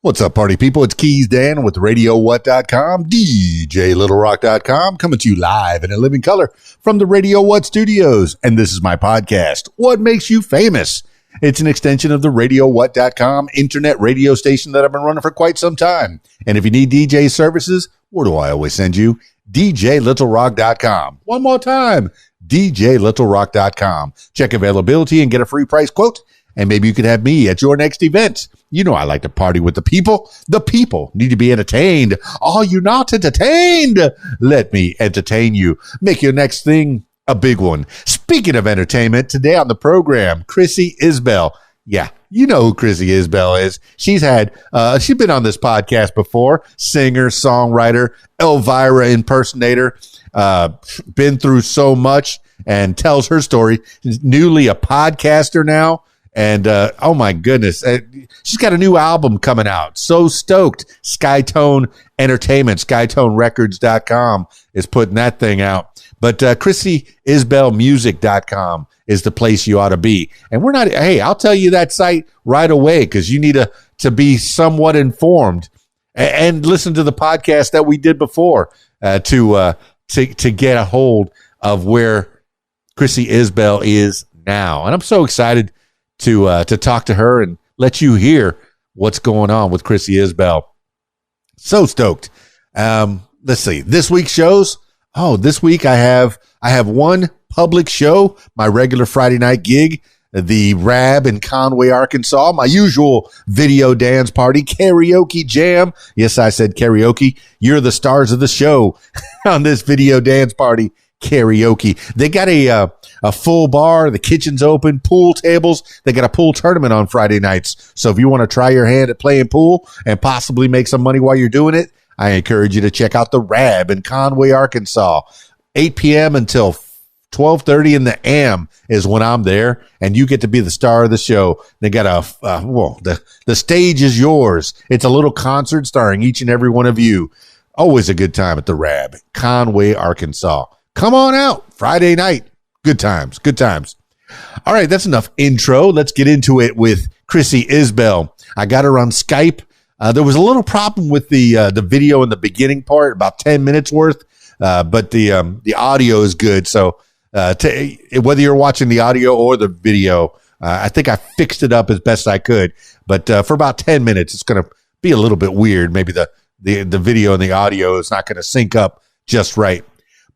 What's up, party people? It's Keys Dan with RadioWhat.com, DJLittleRock.com, coming to you live in a living color from the Radio What studios. And this is my podcast, What Makes You Famous? It's an extension of the RadioWhat.com internet radio station that I've been running for quite some time. And if you need DJ services, where do I always send you? DJLittleRock.com. One more time, DJLittleRock.com. Check availability and get a free price quote. And maybe you could have me at your next event. You know I like to party with the people. The people need to be entertained. Are you not entertained? Let me entertain you. Make your next thing a big one. Speaking of entertainment, today on the program, Crisie Isbell. Yeah, you know who Crisie Isbell is. She's been on this podcast before. Singer, songwriter, Elvira impersonator. Been through so much and tells her story. She's newly a podcaster now. And, oh my goodness, she's got a new album coming out. So stoked. Skytone Entertainment, SkytoneRecords.com is putting that thing out. But Crisie Isbell Music.com is the place you ought to be. And I'll tell you that site right away because you need to be somewhat informed and listen to the podcast that we did before to get a hold of where Crisie Isbell is now. And I'm so excited to talk to her and let you hear what's going on with Crisie Isbell. So stoked. Let's see. This week's shows. Oh, this week I have one public show, my regular Friday night gig, the Rab in Conway, Arkansas, my usual video dance party, karaoke jam. Yes, I said karaoke. You're the stars of the show on this video dance party. Karaoke. They got a full bar. The kitchen's open. Pool tables. They got a pool tournament on Friday nights. So if you want to try your hand at playing pool and possibly make some money while you're doing it, I encourage you to check out the Rab in Conway, Arkansas. 8 p.m. until 12:30 in the AM is when I'm there, and you get to be the star of the show. They got the stage is yours. It's a little concert starring each and every one of you. Always a good time at the Rab, Conway, Arkansas. Come on out Friday night. Good times. Good times. All right. That's enough intro. Let's get into it with Crisie Isbell. I got her on Skype. There was a little problem with the video in the beginning part, about 10 minutes worth. But the audio is good. So, whether you're watching the audio or the video, I think I fixed it up as best I could, but, for about 10 minutes, it's going to be a little bit weird. Maybe the video and the audio is not going to sync up just right.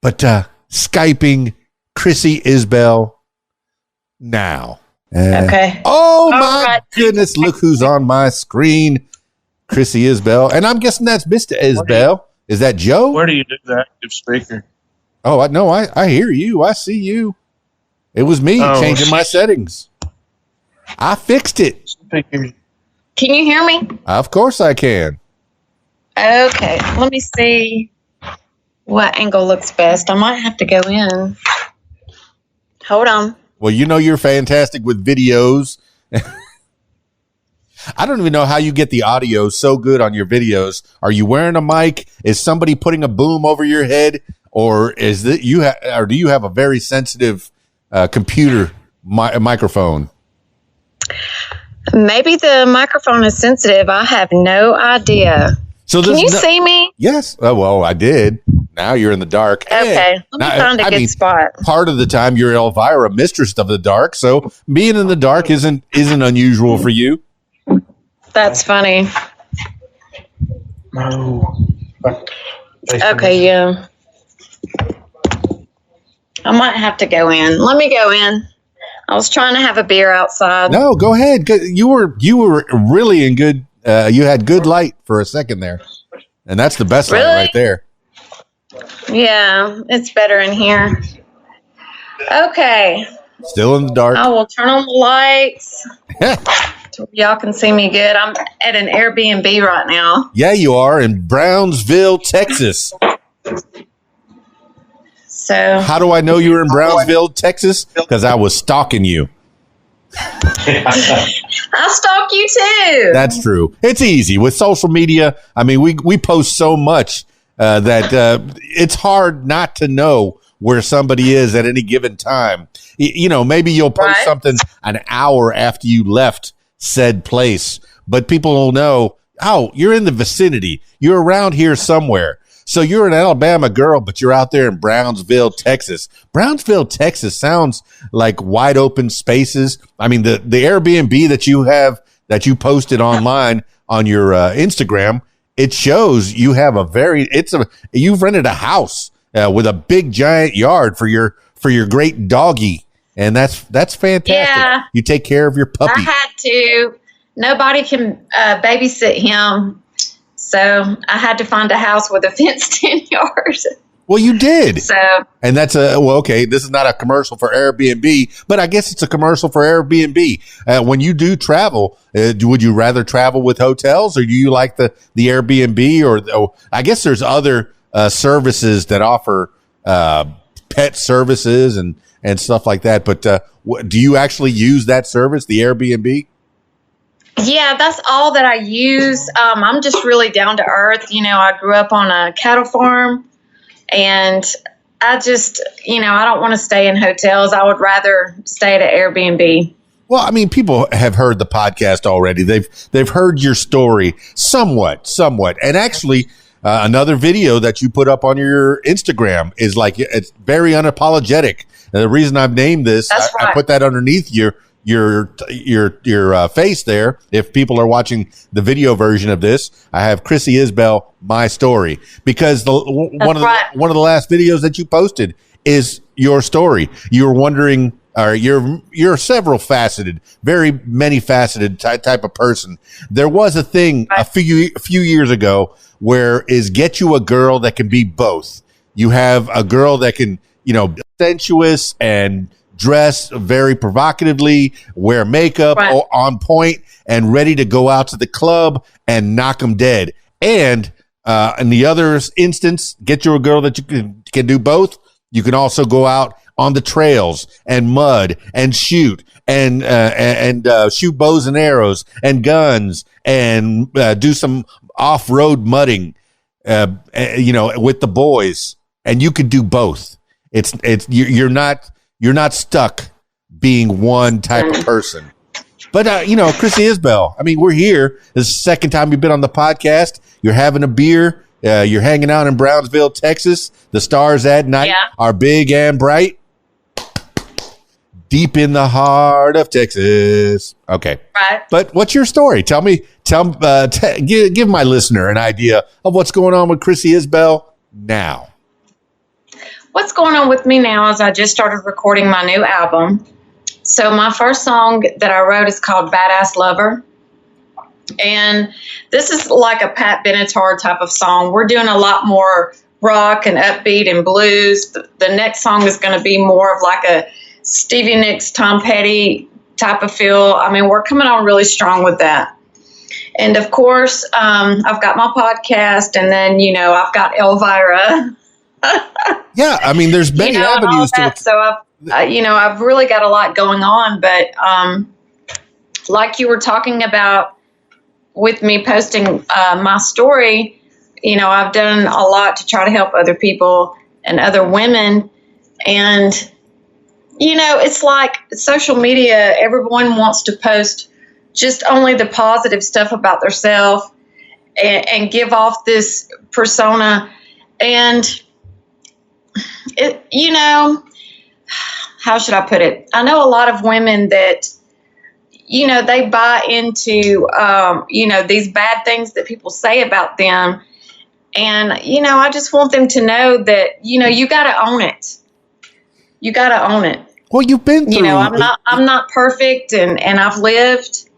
But Skyping Crisie Isbell now. Okay. Oh, my goodness. Look who's on my screen. Crisie Isbell. And I'm guessing that's Mr. Isbell. Is that Joe? Where do you do the active speaker? Oh, I hear you. I see you. It was me changing my settings. I fixed it. Can you hear me? Of course I can. Okay. Let me see what angle looks best. I might have to go in. Hold on. Well, you know you're fantastic with videos. I don't even know how you get the audio so good on your videos. Are you wearing a mic? Is somebody putting a boom over your head? Or is that or do you have a very sensitive computer microphone? Maybe the microphone is sensitive. I have no idea. So can you see me? Yes. Oh, well, I did. Now you're in the dark. Okay. Let me find a good spot. Part of the time you're Elvira, mistress of the dark. So being in the dark isn't unusual for you. That's funny. No. Okay, yeah. I might have to go in. Let me go in. I was trying to have a beer outside. No, go ahead. You were really in good. You had good light for a second there, and that's the best light right there. Yeah, it's better in here. Okay. Still in the dark. I will turn on the lights. So y'all can see me good. I'm at an Airbnb right now. Yeah, you are in Brownsville, Texas. So how do I know you were in Brownsville, Texas? Because I was stalking you. I stalk you too. That's true. It's easy with social media. I mean, we post so much that it's hard not to know where somebody is at any given time. You know, maybe you'll post something an hour after you left said place, but people will know, you're in the vicinity. You're around here somewhere. So you're an Alabama girl, but you're out there in Brownsville, Texas. Brownsville, Texas sounds like wide open spaces. I mean, the Airbnb that you posted online on your Instagram, it shows you have you've rented a house with a big giant yard for your great doggy. And that's fantastic. Yeah. You take care of your puppy. I had to. Nobody can babysit him. So I had to find a house with a fenced-in yard. Well, you did. So, and that's okay. This is not a commercial for Airbnb, but I guess it's a commercial for Airbnb. When you do travel, would you rather travel with hotels, or do you like the Airbnb? Or I guess there's other services that offer pet services and stuff like that. But do you actually use that service, the Airbnb? yeah, that's all that I use. I'm just really down to earth. I grew up on a cattle farm, and I just, I don't want to stay in hotels. I would rather stay at an Airbnb. Well, I mean, people have heard the podcast already. They've heard your story somewhat. And actually, another video that you put up on your Instagram is it's very unapologetic. And the reason I've named this, I put that underneath your face there. If people are watching the video version of this, I have Crisie Isbell, my story, because one of the last videos that you posted is your story. You were wondering, or you're several faceted, very many faceted type of person. There was a thing a few years ago where is get you a girl that can be both. You have a girl that can, sensuous and dress very provocatively, wear makeup on point, and ready to go out to the club and knock them dead. And in the other instance, get you a girl that you can do both. You can also go out on the trails and mud and shoot and shoot bows and arrows and guns and do some off-road mudding, with the boys. And you could do both. You're not stuck being one type of person. But, Crisie Isbell, I mean, we're here. This is the second time you've been on the podcast. You're having a beer. You're hanging out in Brownsville, Texas. The stars at night are big and bright. Deep in the heart of Texas. Okay. Right. But what's your story? Give my listener an idea of what's going on with Crisie Isbell now. What's going on with me now is I just started recording my new album. So my first song that I wrote is called Badass Lover. And this is like a Pat Benatar type of song. We're doing a lot more rock and upbeat and blues. The next song is going to be more of like a Stevie Nicks, Tom Petty type of feel. I mean, we're coming on really strong with that. And of course, I've got my podcast, and then, I've got Elvira. Yeah, I mean, there's many avenues to it. So I've really got a lot going on, but like you were talking about with me posting my story, I've done a lot to try to help other people and other women. And, it's like social media, everyone wants to post just only the positive stuff about themselves and give off this persona. And how should I put it? I know a lot of women that, they buy into, these bad things that people say about them. And, I just want them to know that, you got to own it. You got to own it. Well, you've been through. I'm not perfect, and I've lived,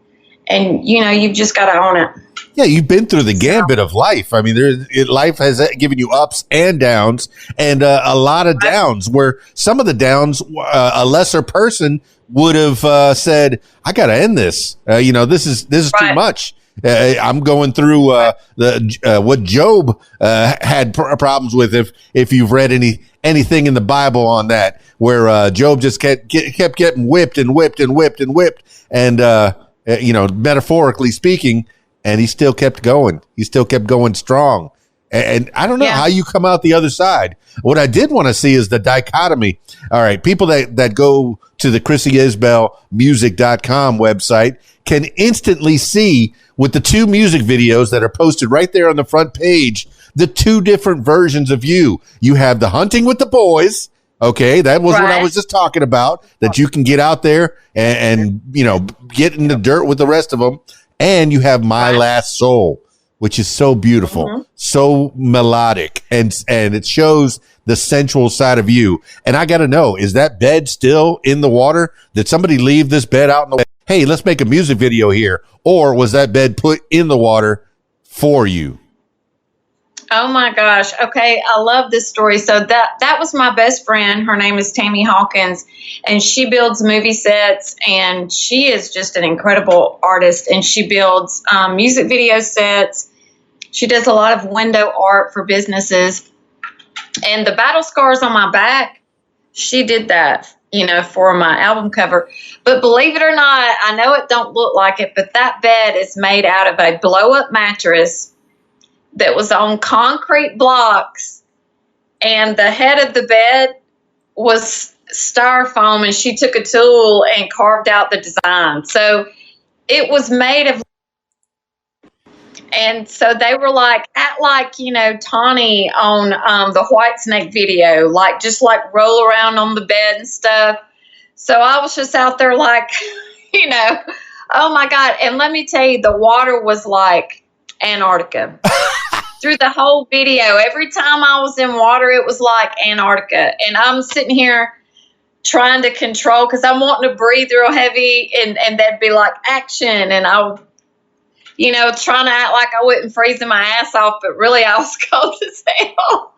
and, you've just got to own it. Yeah, you've been through the gambit of life. I mean, life has given you ups and downs, and a lot of downs where some of the downs, a lesser person would have said, I got to end this. This is too much. I'm going through what Job had problems with. If you've read anything in the Bible on that, where Job just kept getting whipped and whipped and whipped and whipped, and metaphorically speaking. And he still kept going. He still kept going strong. And I don't know how you come out the other side. What I did want to see is the dichotomy. All right, people that go to the Crisie Isbell music.com website can instantly see with the 2 music videos that are posted right there on the front page, the 2 different versions of you. You have the hunting with the boys. Okay, that was what I was just talking about, that you can get out there and get in the dirt with the rest of them. And you have My Last Soul, which is so beautiful, so melodic, and it shows the sensual side of you. And I got to know, is that bed still in the water? Did somebody leave this bed out in the water? Hey, let's make a music video here. Or was that bed put in the water for you? Oh my gosh. Okay. I love this story. So that was my best friend. Her name is Tammy Hawkins, and she builds movie sets, and she is just an incredible artist, and she builds music video sets. She does a lot of window art for businesses, and the battle scars on my back, she did that, for my album cover. But believe it or not, I know it don't look like it, but that bed is made out of a blow up mattress that was on concrete blocks, and the head of the bed was styrofoam, and she took a tool and carved out the design. So it was made of, and so they were like, act like, Tawny on the Whitesnake video, just roll around on the bed and stuff. So I was just out there like, oh my God. And let me tell you, the water was like Antarctica. Through the whole video, every time I was in water, it was like Antarctica. And I'm sitting here trying to control, because I'm wanting to breathe real heavy, and they'd be like, action. And I would, trying to act like I wasn't freezing my ass off, but really I was cold as hell.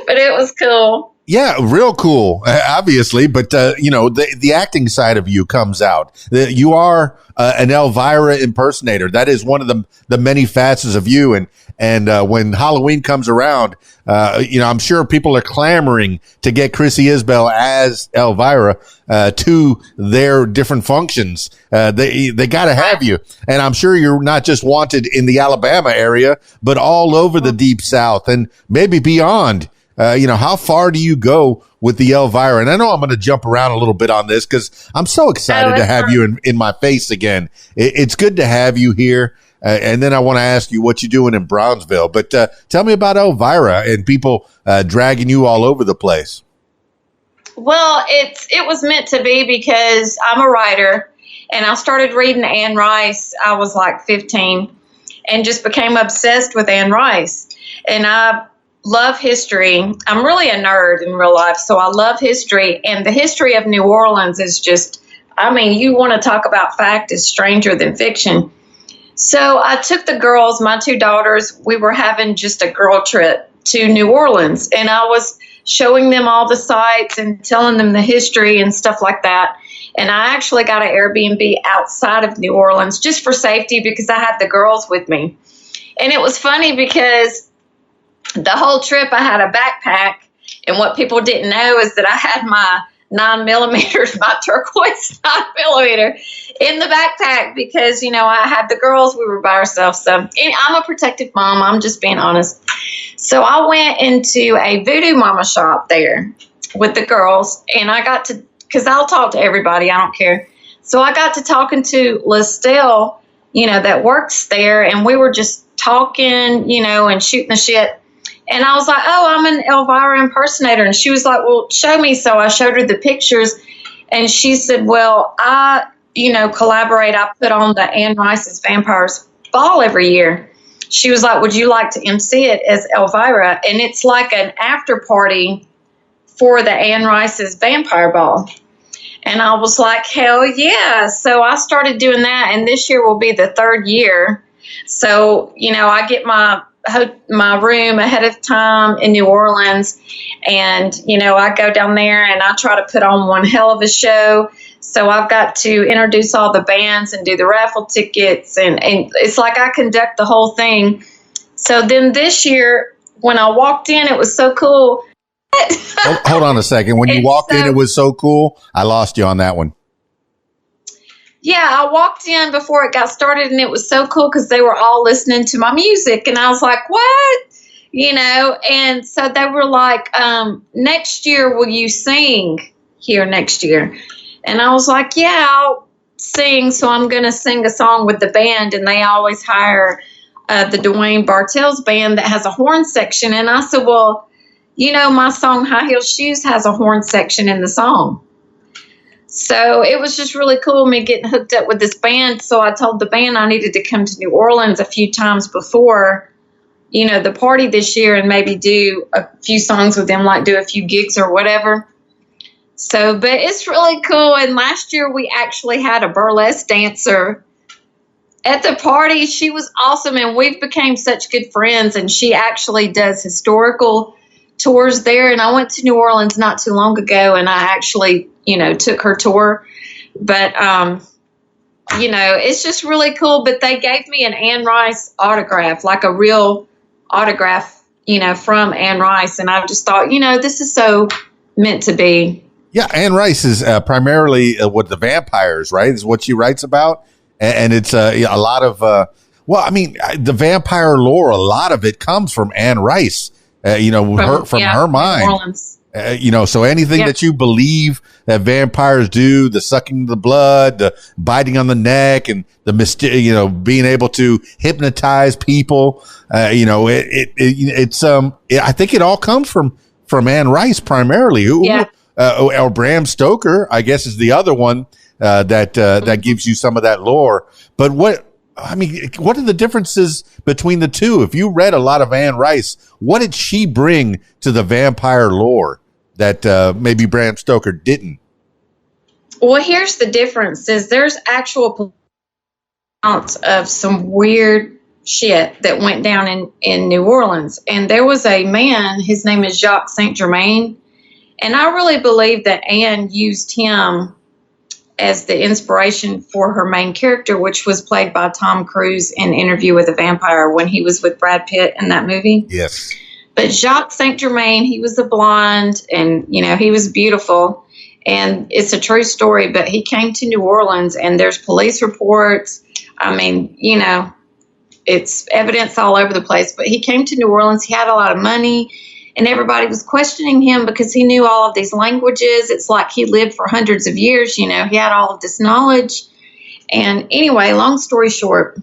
But it was cool. Yeah, real cool, obviously. But, the acting side of you comes out. You are an Elvira impersonator. That is one of the many facets of you. And when Halloween comes around, I'm sure people are clamoring to get Crisie Isbell as Elvira to their different functions. They got to have you. And I'm sure you're not just wanted in the Alabama area, but all over the Deep South and maybe beyond. How far do you go with the Elvira? And I know I'm going to jump around a little bit on this because I'm so excited to have you in my face again. It's good to have you here. And then I want to ask you what you're doing in Brownsville. But tell me about Elvira and people dragging you all over the place. Well, it was meant to be, because I'm a writer, and I started reading Anne Rice. I was like 15 and just became obsessed with Anne Rice. And I love history. I'm really a nerd in real life, so I love history. And the history of New Orleans is just, you want to talk about fact is stranger than fiction. So I took the girls, my 2 daughters, we were having just a girl trip to New Orleans, and I was showing them all the sites and telling them the history and stuff like that. And I actually got an Airbnb outside of New Orleans just for safety, because I had the girls with me. And it was funny because the whole trip I had a backpack, and what people didn't know is that I had my 9mm, my turquoise 9mm in the backpack, because, I had the girls, we were by ourselves. So I'm a protective mom. I'm just being honest. So I went into a voodoo mama shop there with the girls, and I got to, because I'll talk to everybody, I don't care. So I got to talking to Lestelle, that works there, and we were just talking, and shooting the shit. And I was like, oh, I'm an Elvira impersonator. And she was like, well, show me. So I showed her the pictures, and she said, well, I, collaborate. I put on the Anne Rice's Vampires Ball every year. She was like, would you like to MC it as Elvira? And it's like an after party for the Anne Rice's Vampire Ball. And I was like, hell yeah. So I started doing that. And this year will be the 3rd year. So, I get my room ahead of time in New Orleans, and I go down there and I try to put on one hell of a show. So I've got to introduce all the bands and do the raffle tickets, and it's like I conduct the whole thing. So then this year when I walked in, it was so cool. Hold on a second. When you walked in, it was so cool. I lost you on that one. Yeah, I walked in before it got started, and it was so cool because they were all listening to my music, and I was like, what? And so they were like, next year, will you sing here next year? And I was like, yeah, I'll sing, so I'm going to sing a song with the band, and they always hire the Dwayne Bartell's band that has a horn section. And I said, well, my song High Heel Shoes has a horn section in the song. So it was just really cool, me getting hooked up with this band. So I told the band I needed to come to New Orleans a few times before, the party this year, and maybe do a few songs with them, like do a few gigs or whatever. So, but it's really cool. And last year we actually had a burlesque dancer at the party. She was awesome, and we've become such good friends. And she actually does historical tours there. And I went to New Orleans not too long ago, and I actually, took her tour. But, it's just really cool. But they gave me an Anne Rice autograph, like a real autograph, from Anne Rice. And I just thought, this is so meant to be. Yeah, Anne Rice is primarily what the vampires, right, is what she writes about. And it's a lot of, the vampire lore, a lot of it comes from Anne Rice, from her mind. So anything that you believe that vampires do, the sucking the blood, the biting on the neck, and the being able to hypnotize people, I think it all comes from Anne Rice primarily. Or Bram Stoker, I guess, is the other one that gives you some of that lore. But what are the differences between the two? If you read a lot of Anne Rice, what did she bring to the vampire lore that maybe Bram Stoker didn't? Well, here's the difference: is there's actual accounts of some weird shit that went down in New Orleans, and there was a man. His name is Jacques Saint Germain. And I really believe that Anne used him as the inspiration for her main character, which was played by Tom Cruise in Interview with a Vampire when he was with Brad Pitt in that movie. Yes. But Jacques Saint Germain, he was a blonde, and, he was beautiful. And it's a true story, but he came to New Orleans, and there's police reports. It's evidence all over the place. But he came to New Orleans. He had a lot of money. And everybody was questioning him because he knew all of these languages. It's like he lived for hundreds of years, he had all of this knowledge. And anyway, long story short,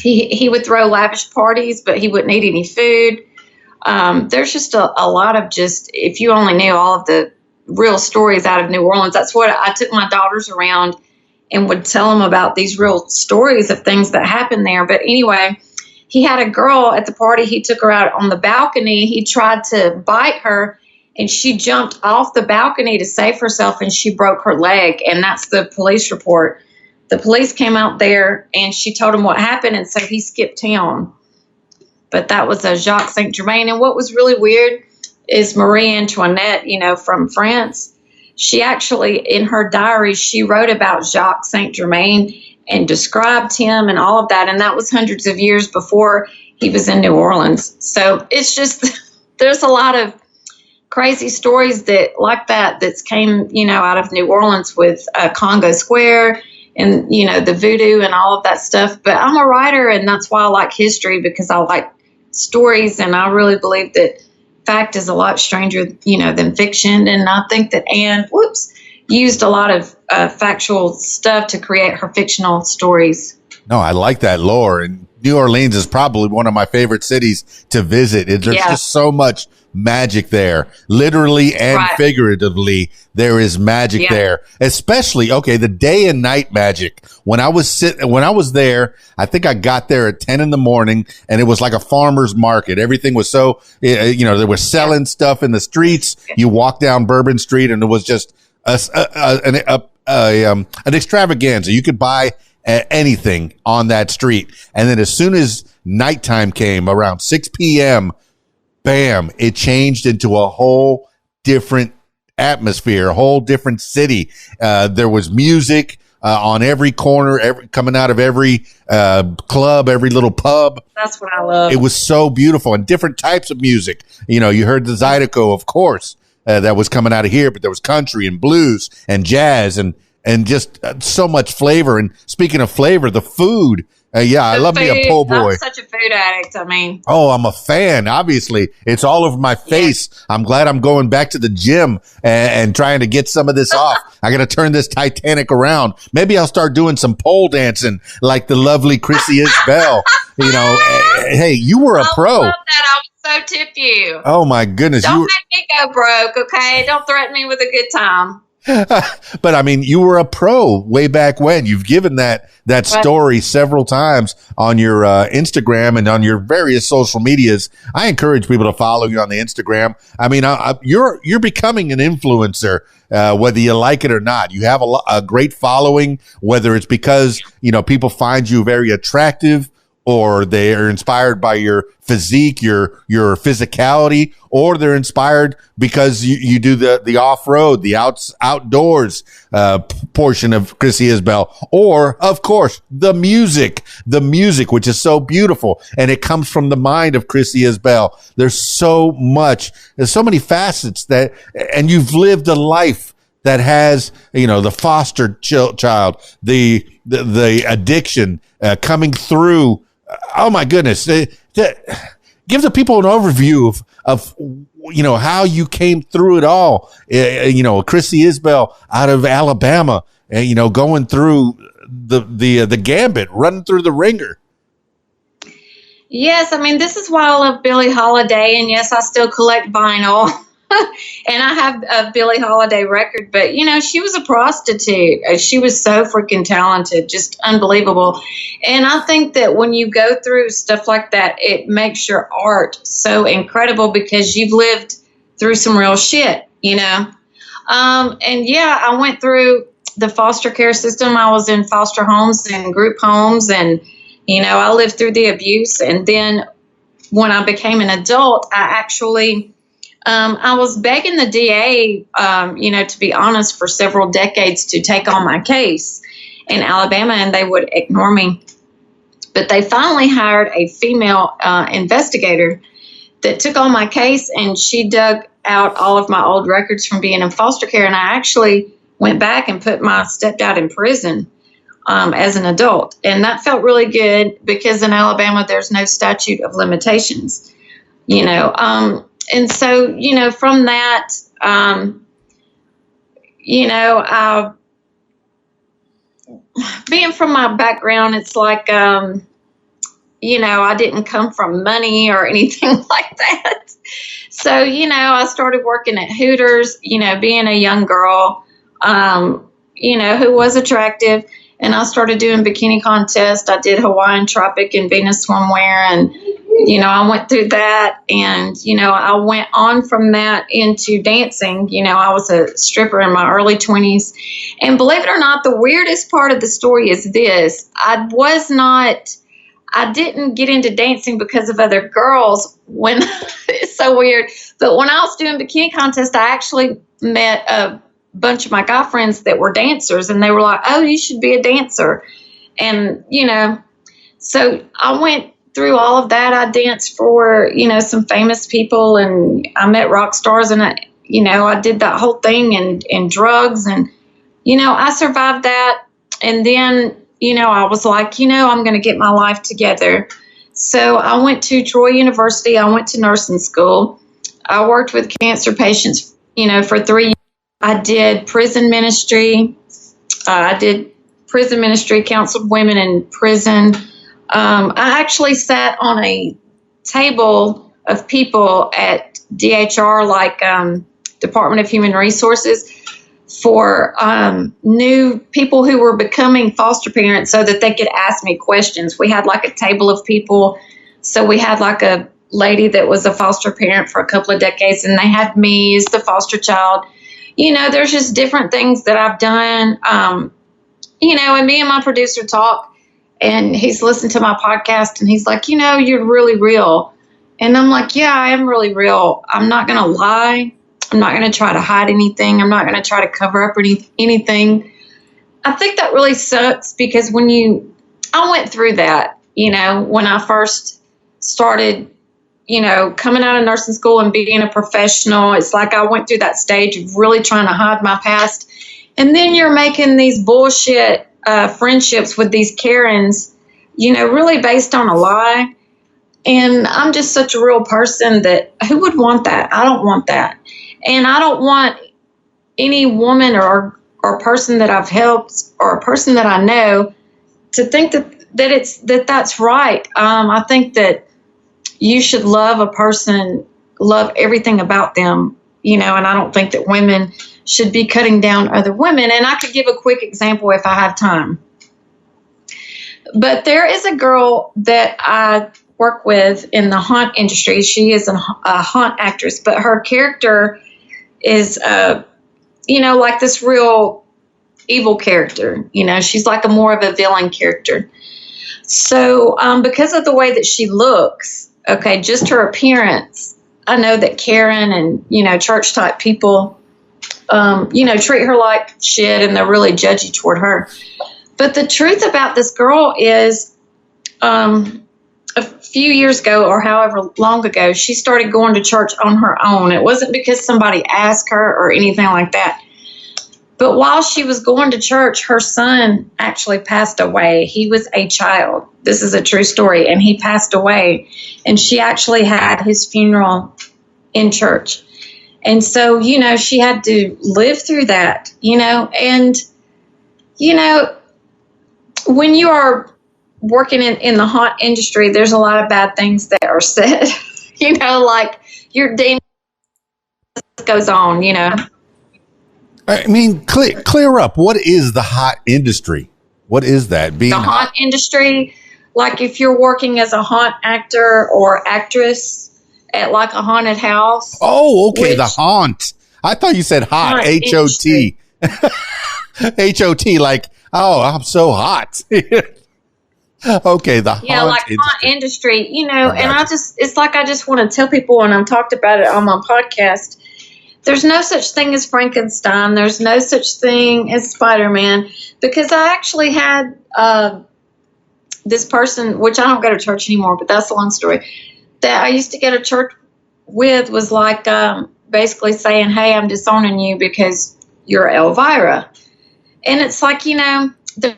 he would throw lavish parties, but he wouldn't eat any food. There's just a lot of if you only knew all of the real stories out of New Orleans. That's what I took my daughters around and would tell them about, these real stories of things that happened there. But anyway, he had a girl at the party. He took her out on the balcony. He tried to bite her, and she jumped off the balcony to save herself, and she broke her leg. And that's the police report. The police came out there, and she told him what happened, and so he skipped town. But that was a Jacques Saint Germain. And what was really weird is Marie Antoinette, from France, she actually, in her diary, she wrote about Jacques Saint Germain and described him and all of that. And that was hundreds of years before he was in New Orleans. So it's just, there's a lot of crazy stories that's came, out of New Orleans with Congo Square and, the voodoo and all of that stuff. But I'm a writer, and that's why I like history, because I like stories. And I really believe that fact is a lot stranger, than fiction. And I think that Anne, used a lot of factual stuff to create her fictional stories. No, I like that lore. And New Orleans is probably one of my favorite cities to visit. There's just so much magic there, literally and figuratively. There is magic there, especially the day and night magic. When I was there, I think I got there at 10 in the morning, and it was like a farmer's market. Everything was so, they were selling stuff in the streets. You walk down Bourbon Street, and it was just an extravaganza. You could buy anything on that street. And then as soon as nighttime came, around 6 p.m., bam, it changed into a whole different atmosphere, a whole different city. There was music on every corner, coming out of every club, every little pub. That's what I love. It was so beautiful, and different types of music. You heard the Zydeco, of course, that was coming out of here, but there was country and blues and jazz and just so much flavor. And speaking of flavor, the food Yeah, I love me a po' boy. I'm such a food addict. I mean, oh, I'm a fan. Obviously, it's all over my face. Yeah. I'm glad I'm going back to the gym and trying to get some of this off. I got to turn this Titanic around. Maybe I'll start doing some pole dancing like the lovely Crisie Isbell. You know, hey, you were a pro. I love that. I would so tip you. Oh my goodness! Don't make me go broke, okay? Don't threaten me with a good time. But I mean, you were a pro way back when. You've given that story several times on your Instagram and on your various social medias. I encourage people to follow you on the Instagram. I mean, you're becoming an influencer, whether you like it or not. You have a great following, whether it's because people find you very attractive, or they are inspired by your physique, your physicality, or they're inspired because you do the off-road, the outdoors portion of Crisie Isbell, or of course the music, which is so beautiful, and it comes from the mind of Crisie Isbell. There's so many facets and you've lived a life that has, the foster child, the addiction coming through. Oh my goodness. Give the people an overview of how you came through it all. Crisie Isbell out of Alabama, going through the gambit, running through the ringer. Yes, I mean, this is why I love Billie Holiday, and yes, I still collect vinyl. And I have a Billie Holiday record, but, she was a prostitute. She was so freaking talented, just unbelievable. And I think that when you go through stuff like that, it makes your art so incredible because you've lived through some real shit, And, I went through the foster care system. I was in foster homes and group homes, and, I lived through the abuse. And then when I became an adult, I actually... I was begging the DA, to be honest, for several decades to take on my case in Alabama, and they would ignore me. But they finally hired a female investigator that took on my case, and she dug out all of my old records from being in foster care. And I actually went back and put my stepdad in prison as an adult. And that felt really good because in Alabama, there's no statute of limitations, And so, from that, being from my background, it's like, I didn't come from money or anything like that. So, I started working at Hooters, being a young girl, who was attractive. And I started doing bikini contests. I did Hawaiian Tropic and Venus swimwear, and I went through that, and, I went on from that into dancing. I was a stripper in my early 20s. And believe it or not, the weirdest part of the story is this. I didn't get into dancing because of other girls it's so weird. But when I was doing bikini contest, I actually met a bunch of my guy friends that were dancers, and they were like, oh, you should be a dancer. And, so I went through all of that. I danced for, some famous people, and I met rock stars, and I did that whole thing and drugs, and, I survived that. And then, I was like, I'm going to get my life together. So I went to Troy University. I went to nursing school. I worked with cancer patients, for 3 years. I did prison ministry. Counseled women in prison. I actually sat on a table of people at DHR, like Department of Human Resources, for new people who were becoming foster parents so that they could ask me questions. We had like a table of people. So we had like a lady that was a foster parent for a couple of decades, and they had me as the foster child. There's just different things that I've done, and me and my producer talk, and he's listened to my podcast, and he's like, you're really real. And I'm like, yeah, I am really real. I'm not going to lie. I'm not going to try to hide anything. I'm not going to try to cover up anything. I think that really sucks because I went through that, when I first started, coming out of nursing school and being a professional. It's like I went through that stage of really trying to hide my past. And then you're making these bullshit friendships with these Karens really based on a lie. And I'm just such a real person that who would want that? I don't want that. And I don't want any woman or person that I've helped or a person that I know to think that's right. I think that you should love a person, love everything about them, and I don't think that women should be cutting down other women. And I could give a quick example if I have time. But there is a girl that I work with in the haunt industry. She is a haunt actress, but her character is, like this real evil character. She's like more of a villain character. So because of the way that she looks, just her appearance, I know that Karen and, church type people, treat her like shit and they're really judgy toward her. But the truth about this girl is a few years ago or however long ago, she started going to church on her own. It wasn't because somebody asked her or anything like that. But while she was going to church, her son actually passed away. He was a child. This is a true story. And he passed away. And she actually had his funeral in church. And so, she had to live through that, and, when you are working in the haunt industry, there's a lot of bad things that are said, like your demon goes on, I mean, clear up. What is the haunt industry? What is that? The haunt industry, like if you're working as a haunt actor or actress at like a haunted house. Oh, okay. The haunt. I thought you said hot. H-O-T. H-O-T, like, oh, I'm so hot. Okay, the haunt industry, and it's like I just want to tell people, and I've talked about it on my podcast, there's no such thing as Frankenstein. There's no such thing as Spider-Man, because I actually had this person, which I don't go to church anymore, but that's a long story, that I used to go to church with was like basically saying, hey, I'm disowning you because you're Elvira. And it's like, the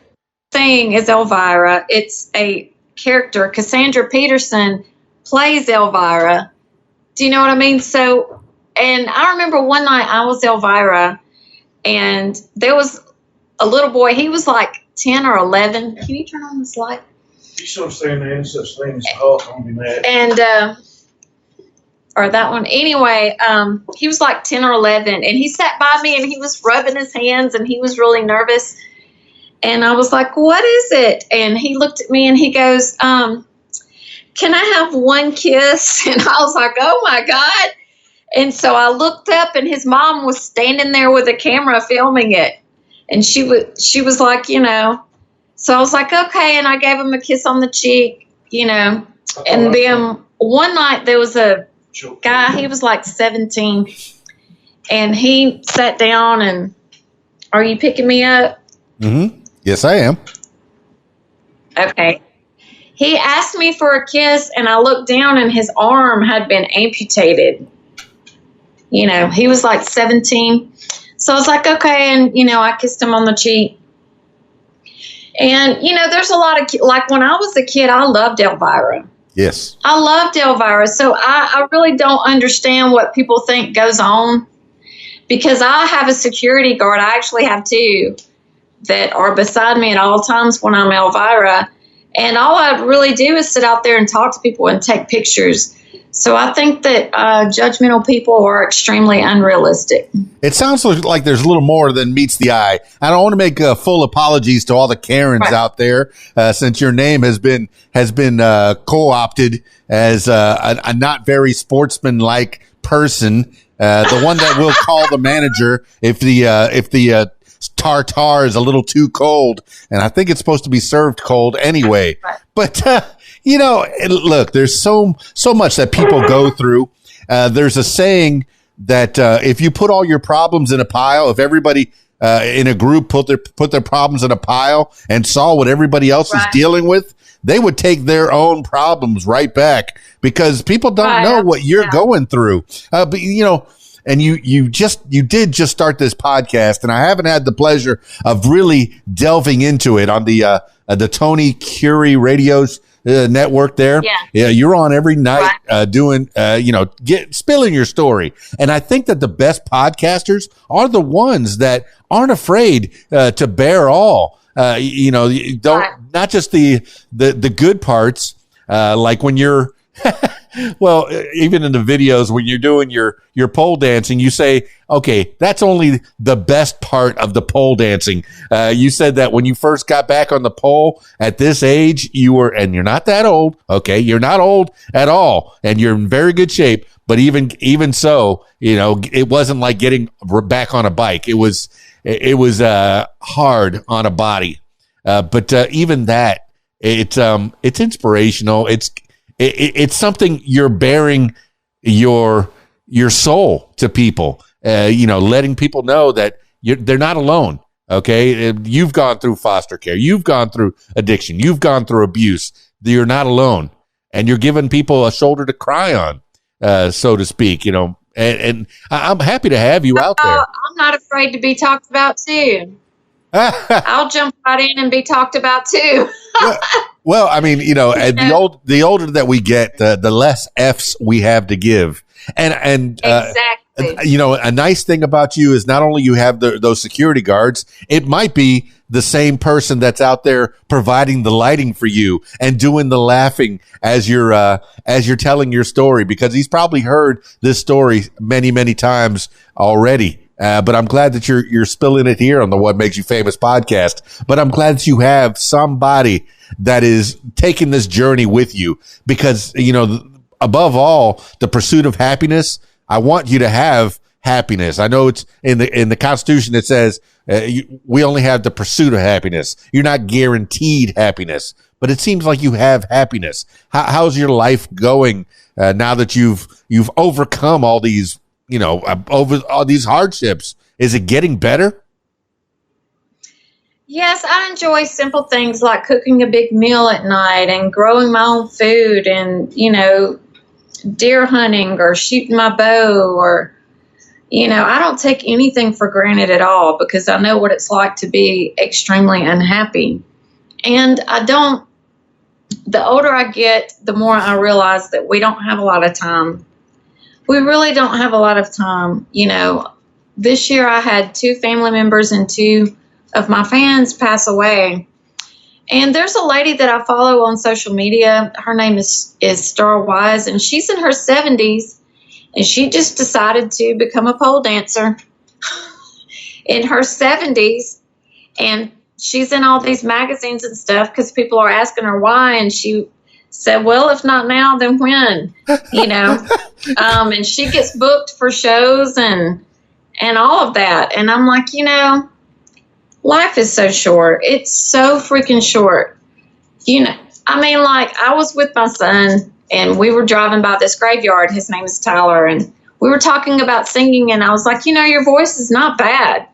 thing is Elvira. It's a character. Cassandra Peterson plays Elvira. Do you know what I mean? So, and I remember one night I was Elvira, and there was a little boy. He was like 10 or 11. Can you turn on this light? You should understand there ain't such thing as hot. I'm gonna be mad. And or that one. Anyway, he was like 10 or 11, and he sat by me, and he was rubbing his hands, and he was really nervous. And I was like, what is it? And he looked at me, and he goes, can I have one kiss? And I was like, oh, my God. And so I looked up, and his mom was standing there with a camera filming it. And she was like, So I was like, okay. And I gave him a kiss on the cheek, And then one night there was a guy, he was like 17, and he sat down and, are you picking me up? Mm-hmm. Yes, I am. Okay. He asked me for a kiss, and I looked down, and his arm had been amputated. He was like 17. So I was like, okay. And, I kissed him on the cheek. And, there's a lot of, like when I was a kid, I loved Elvira. Yes. I loved Elvira. So I really don't understand what people think goes on, because I have a security guard. I actually have two that are beside me at all times when I'm Elvira. And all I really do is sit out there and talk to people and take pictures. So I think that judgmental people are extremely unrealistic. It sounds like there's a little more than meets the eye. I don't want to make full apologies to all the Karens out there, since your name has been co-opted as a not very sportsman-like person. The one that will call the manager if the tartar is a little too cold, and I think it's supposed to be served cold anyway. But look, there's so much that people go through. There's a saying that if you put all your problems in a pile, if everybody in a group put their problems in a pile and saw what everybody else is dealing with, they would take their own problems right back, because people don't know what you're going through. But and you did just start this podcast, and I haven't had the pleasure of really delving into it on the Tony Curie Radio's network there. Yeah, you're on every night, doing, spilling your story. And I think that the best podcasters are the ones that aren't afraid to bear all. Not just the good parts, like when you're, well, even in the videos when you're doing your pole dancing, you say, okay, that's only the best part of the pole dancing. You said that when you first got back on the pole at this age, and you're not that old. Okay. You're not old at all. And you're in very good shape. But even so, it wasn't like getting back on a bike. It was hard on a body. But even that, it's inspirational. It's something you're bearing your soul to people, letting people know that they're not alone. Okay. You've gone through foster care. You've gone through addiction. You've gone through abuse. You're not alone, and you're giving people a shoulder to cry on, so to speak, and I'm happy to have you out there. I'm not afraid to be talked about too. I'll jump right in and be talked about too. Well, I mean, the older that we get, the less F's we have to give. And exactly. A nice thing about you is not only you have those security guards, it might be the same person that's out there providing the lighting for you and doing the laughing as you're telling your story, because he's probably heard this story many, many times already. But I'm glad that you're spilling it here on the What Makes You Famous podcast. But I'm glad that you have somebody that is taking this journey with you, because, above all, the pursuit of happiness, I want you to have happiness. I know it's in the Constitution, it says we only have the pursuit of happiness. You're not guaranteed happiness, but it seems like you have happiness. How's your life going now that you've overcome all these, over all these hardships? Is it getting better? Yes, I enjoy simple things like cooking a big meal at night and growing my own food and, deer hunting or shooting my bow, or, I don't take anything for granted at all, because I know what it's like to be extremely unhappy. And the older I get, the more I realize that we don't have a lot of time. We really don't have a lot of time. This year I had 2 family members and 2 of my fans pass away. And there's a lady that I follow on social media. Her name is Star Wise, and she's in her 70s, and she just decided to become a pole dancer in her 70s. And she's in all these magazines and stuff because people are asking her why, and she said, well, if not now, then when? And she gets booked for shows and all of that. And I'm like, life is so short. It's so freaking short. I was with my son and we were driving by this graveyard. His name is Tyler. And we were talking about singing. And I was like, your voice is not bad.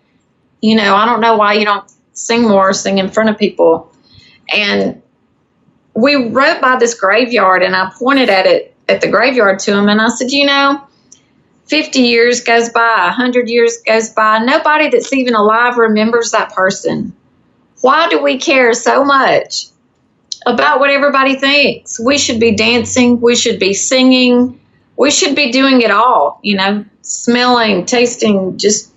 I don't know why you don't sing more, sing in front of people. And we rode by this graveyard and I pointed at the graveyard to him. And I said, 50 years goes by, 100 years goes by. Nobody that's even alive remembers that person. Why do we care so much about what everybody thinks? We should be dancing. We should be singing. We should be doing it all, smelling, tasting, just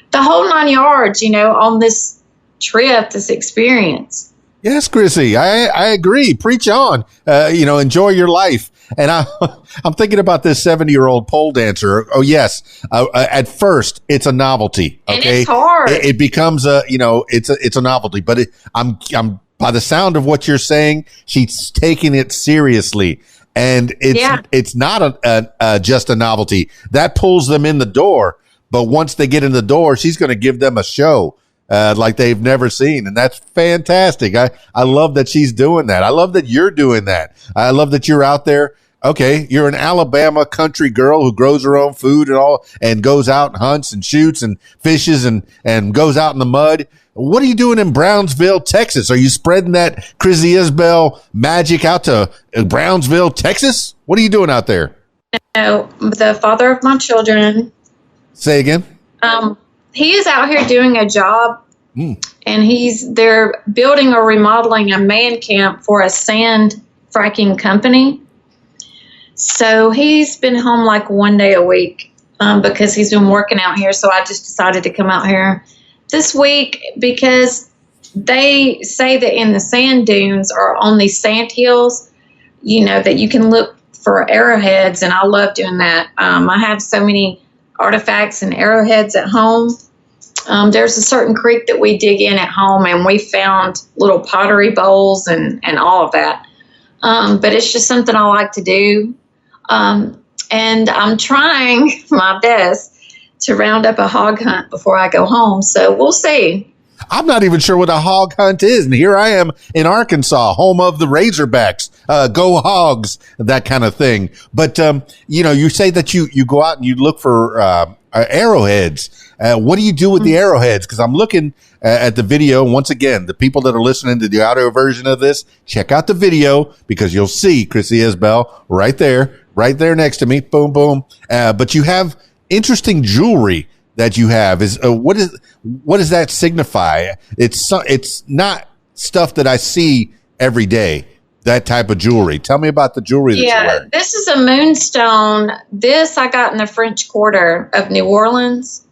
the whole 9 yards, on this trip, this experience. Yes, Crisie, I agree. Preach on. Enjoy your life. And I'm thinking about this 70-year-old pole dancer. Oh, yes. At first, it's a novelty. Okay, and it's hard. It becomes it's a novelty. But I'm by the sound of what you're saying, she's taking it seriously, and it's not just a novelty that pulls them in the door. But once they get in the door, she's going to give them a show like they've never seen. And that's fantastic. I love that she's doing that. I love that you're doing that. I love that you're out there. Okay, you're an Alabama country girl who grows her own food and all, and goes out and hunts and shoots and fishes and goes out in the mud. What are you doing in Brownsville, Texas? Are you spreading that Crisie Isbell magic out to Brownsville, Texas? What are you doing out there? The father of my children Say again. He is out here doing a job, and they're building or remodeling a man camp for a sand fracking company. So he's been home like one day a week because he's been working out here. So I just decided to come out here this week because they say that in the sand dunes or on these sand hills, that you can look for arrowheads, and I love doing that. I have so many artifacts and arrowheads at home. There's a certain creek that we dig in at home, and we found little pottery bowls and all of that. But it's just something I like to do. And I'm trying my best to round up a hog hunt before I go home. So we'll see. I'm not even sure what a hog hunt is. And here I am in Arkansas, home of the Razorbacks, go Hogs, that kind of thing. But, you say that you go out and you look for arrowheads. What do you do with the arrowheads? Because I'm looking at the video. Once again, the people that are listening to the audio version of this, check out the video because you'll see Crisie Isbell right there next to me. Boom, boom. But you have interesting jewelry that you have. What does that signify? It's not stuff that I see every day, that type of jewelry. Tell me about the jewelry that you're wearing. This is a moonstone. This I got in the French Quarter of New Orleans.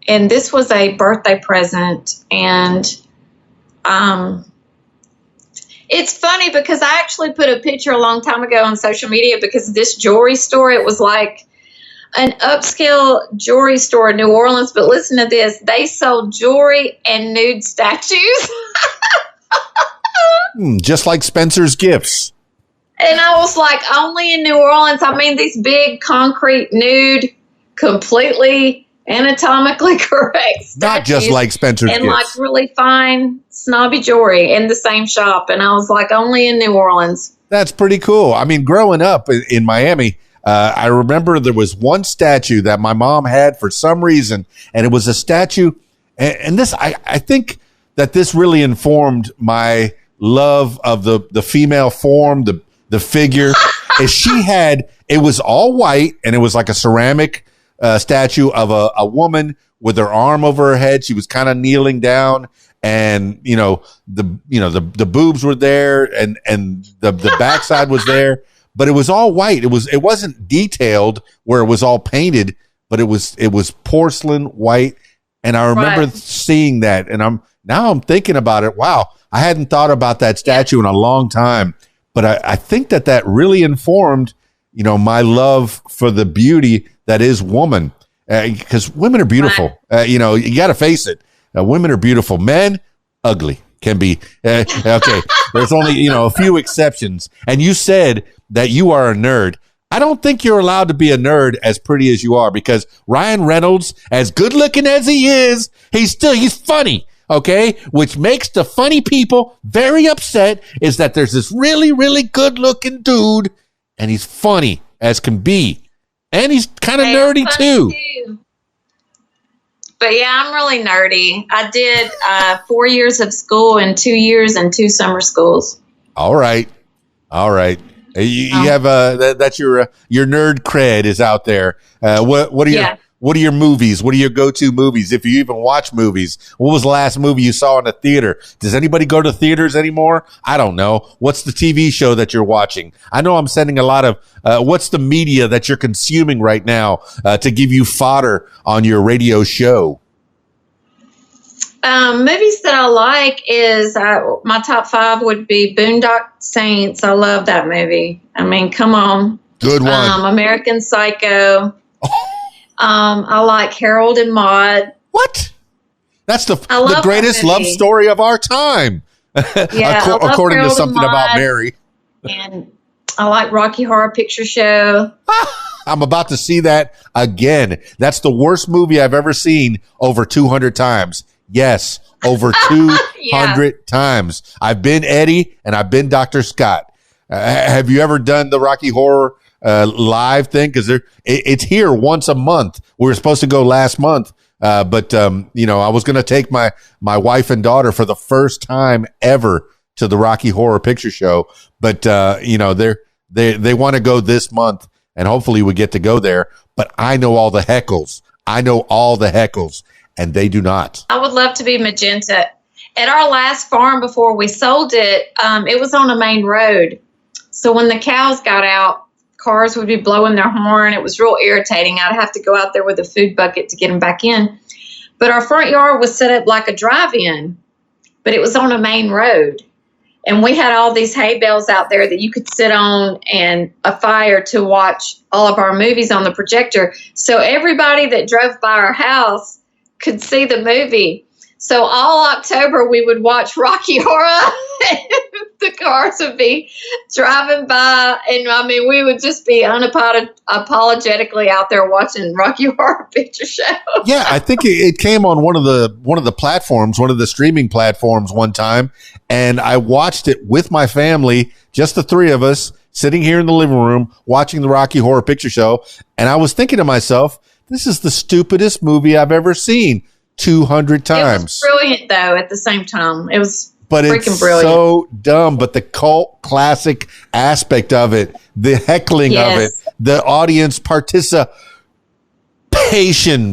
And this was a birthday present. And it's funny because I actually put a picture a long time ago on social media because this jewelry store, it was like an upscale jewelry store in New Orleans. But listen to this. They sold jewelry and nude statues. Just like Spencer's Gifts. And I was like, only in New Orleans. I mean, these big concrete nude, completely anatomically correct statues. Not just like Spencer's and Gifts. like really fine snobby jewelry in the same shop. And I was like, only in New Orleans. That's pretty cool. I mean, growing up in Miami, I remember there was one statue that my mom had for some reason, and it was a statue. And this, I think that this really informed my love of the female form, the figure. It was all white, and it was like a ceramic statue of a woman with her arm over her head. She was kind of kneeling down, and the boobs were there, and the backside was there, but it was all white. It wasn't detailed where it was all painted, but it was porcelain white. And I remember seeing that, and I'm thinking about it. Wow, I hadn't thought about that statue in a long time, but I think that really informed, my love for the beauty that is woman, because women are beautiful. You got to face it. Women are beautiful. Men, ugly can be. Okay, there's only a few exceptions. And you said that you are a nerd. I don't think you're allowed to be a nerd as pretty as you are, because Ryan Reynolds, as good looking as he is, he's funny. Okay, which makes the funny people very upset is that there's this really, really good looking dude, and he's funny as can be. And he's kind of nerdy too. But yeah, I'm really nerdy. I did 4 years of school and 2 years and 2 summer schools. All right. You have that's your nerd cred is out there. What are your movies? What are your go-to movies? If you even watch movies, what was the last movie you saw in a theater? Does anybody go to theaters anymore? I don't know. What's the TV show that you're watching? I know I'm sending a lot of, what's the media that you're consuming right now, to give you fodder on your radio show? Movies that I like is, my top 5 would be Boondock Saints. I love that movie. I mean, come on. Good one. American Psycho. I like Harold and Maude. What? That's the greatest love story of our time. Yeah, according to Something About Mary. And I like Rocky Horror Picture Show. I'm about to see that again. That's the worst movie I've ever seen over 200 times. Yes, over 200 times. I've been Eddie and I've been Dr. Scott. Have you ever done the Rocky Horror live thing? Because it's here once a month. We were supposed to go last month, but I was going to take my wife and daughter for the first time ever to the Rocky Horror Picture Show. But they want to go this month, and hopefully we get to go there. But I know all the heckles. I know all the heckles, and they do not. I would love to be Magenta. At our last farm before we sold it, it was on a main road. So when the cows got out, cars would be blowing their horn. It was real irritating. I'd have to go out there with a food bucket to get them back in. But our front yard was set up like a drive-in, but it was on a main road. And we had all these hay bales out there that you could sit on and a fire to watch all of our movies on the projector. So everybody that drove by our house could see the movie. So all October we would watch Rocky Horror. The cars would be driving by, and I mean we would just be unapologetically out there watching Rocky Horror Picture Show. Yeah, I think it came on one of the platforms, one of the streaming platforms one time, and I watched it with my family, just the three of us sitting here in the living room watching the Rocky Horror Picture Show, and I was thinking to myself, this is the stupidest movie I've ever seen 200 times. It was brilliant though at the same time. It was freaking it's brilliant. So dumb, but the cult classic aspect of it, the heckling of it, the audience participation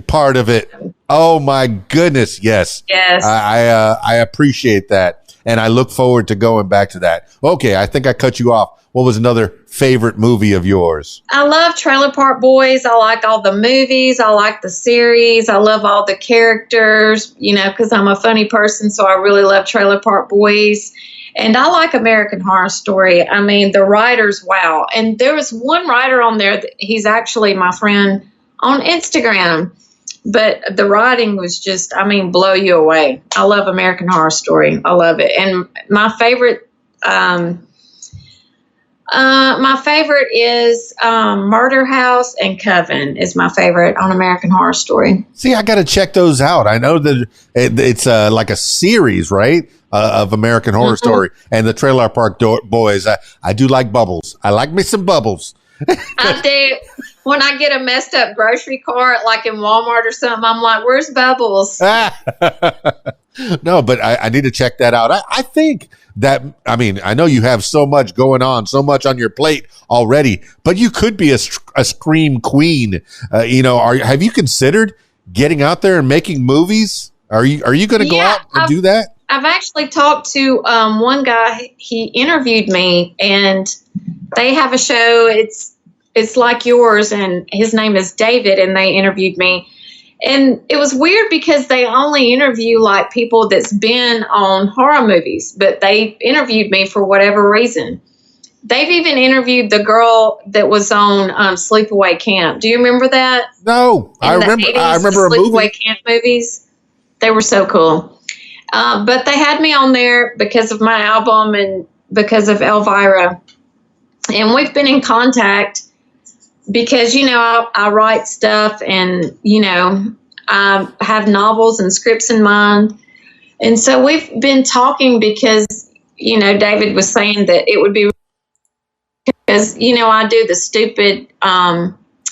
part of it. Oh my goodness. Yes. Yes. I appreciate that. And I look forward to going back to that. Okay. I think I cut you off. What was another favorite movie of yours? I love Trailer Park Boys. I like all the movies. I like the series. I love all the characters, because I'm a funny person. So I really love Trailer Park Boys. And I like American Horror Story. I mean, the writers, wow. And there was one writer on there that he's actually my friend on Instagram. But the writing was just, blow you away. I love American Horror Story. I love it. And my favorite is Murder House and Coven is my favorite on American Horror Story. See, I got to check those out. I know that it's like a series, right, of American Horror Story and the Trailer Park Boys. I do like Bubbles. I like me some Bubbles. I do. When I get a messed up grocery cart, like in Walmart or something, I'm like, where's Bubbles? No, but I need to check that out. I think that, I know you have so much going on, so much on your plate already, but you could be a scream queen. Have you considered getting out there and making movies? Are you going to go out and do that? I've actually talked to one guy. He interviewed me, and they have a show. It's like yours, and his name is David, and they interviewed me. And it was weird because they only interview like people that's been on horror movies, but they interviewed me for whatever reason. They've even interviewed the girl that was on Sleepaway Camp. Do you remember that? No, I remember a movie. Sleepaway Camp movies. They were so cool. But they had me on there because of my album and because of Elvira. And we've been in contact because, I write stuff and, I have novels and scripts in mind. And so we've been talking because, David was saying that it would be because, I do the stupid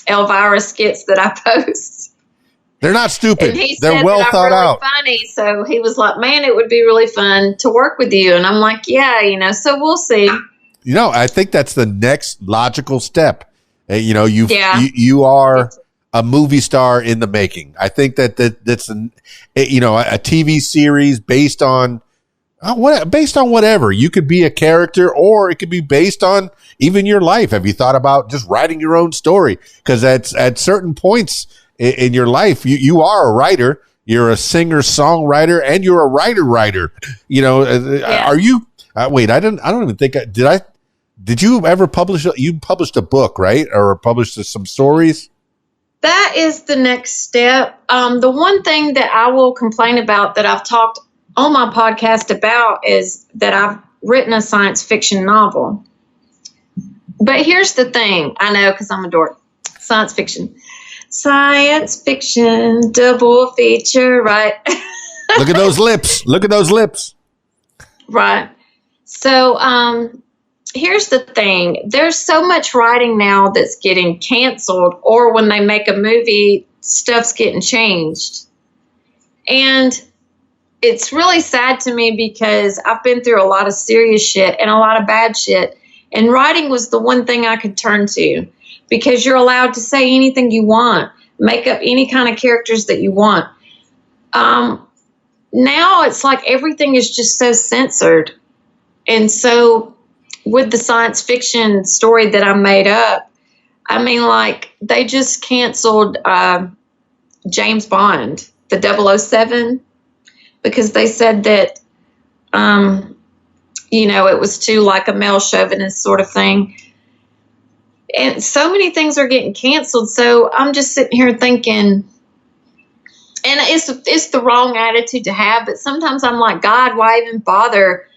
Elvira skits that I post. They're not stupid. And he They're said well that thought I'm really out. Funny. So he was like, man, it would be really fun to work with you. And I'm like, yeah, so we'll see. I think that's the next logical step. You are a movie star in the making. I think that's a TV series based on whatever. You could be a character, or it could be based on even your life. Have you thought about just writing your own story? Because at certain points in your life, you are a writer. You're a singer, songwriter, and you're a writer. Are you? Wait, I don't even think Did you ever publish? You published a book, right? Or published some stories? That is the next step. The one thing that I will complain about that I've talked on my podcast about is that I've written a science fiction novel. But here's the thing. I know because I'm a dork. Science fiction, double feature, right? Look at those lips. Right. So, here's the thing. There's so much writing now that's getting canceled, or when they make a movie, stuff's getting changed. And it's really sad to me because I've been through a lot of serious shit and a lot of bad shit. And writing was the one thing I could turn to because you're allowed to say anything you want. make up any kind of characters that you want. Now it's like everything is just so censored. And so with the science fiction story that I made up, I mean, like, they just canceled James Bond, the 007, because they said that, it was too like a male chauvinist sort of thing. And so many things are getting canceled. So I'm just sitting here thinking, and it's the wrong attitude to have, but sometimes I'm like, God, why even bother?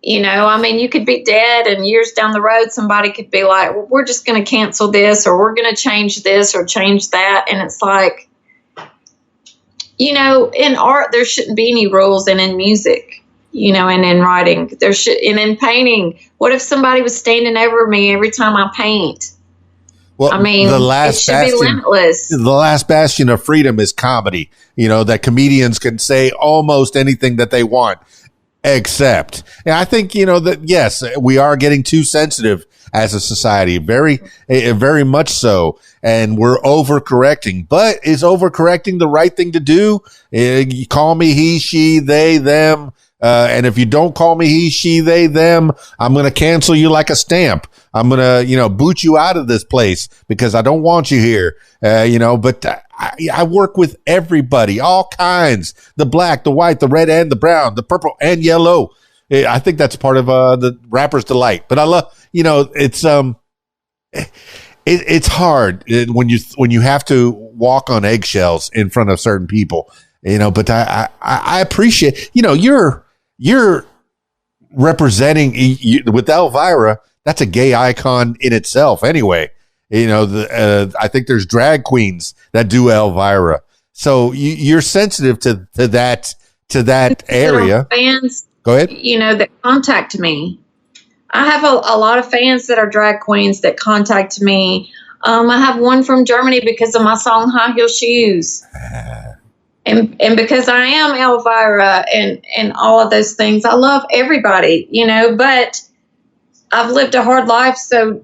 I mean, you could be dead and years down the road, somebody could be like, well, we're just going to cancel this, or we're going to change this or change that. And it's like, in art, there shouldn't be any rules, and in music, and in writing, and in painting. What if somebody was standing over me every time I paint? Well, I mean, it should be limitless. The last bastion of freedom is comedy. That comedians can say almost anything that they want, except. And I think, that, yes, we are getting too sensitive as a society, very, very much so. And we're overcorrecting. But is overcorrecting the right thing to do? You call me he, she, they, them. And if you don't call me he, she, they, them, I'm going to cancel you like a stamp. I'm going to, boot you out of this place because I don't want you here. But I work with everybody, all kinds, the black, the white, the red and the brown, the purple and yellow. I think that's part of the rapper's delight. But I love, it's hard when you have to walk on eggshells in front of certain people, but I appreciate, you're representing with Elvira. That's a gay icon in itself anyway. I think there's drag queens that do Elvira. So you're sensitive to that area. Fans, go ahead. That contact me. I have a lot of fans that are drag queens that contact me. I have one from Germany because of my song High Heel Shoes. And because I am Elvira and all of those things. I love everybody, but I've lived a hard life. So,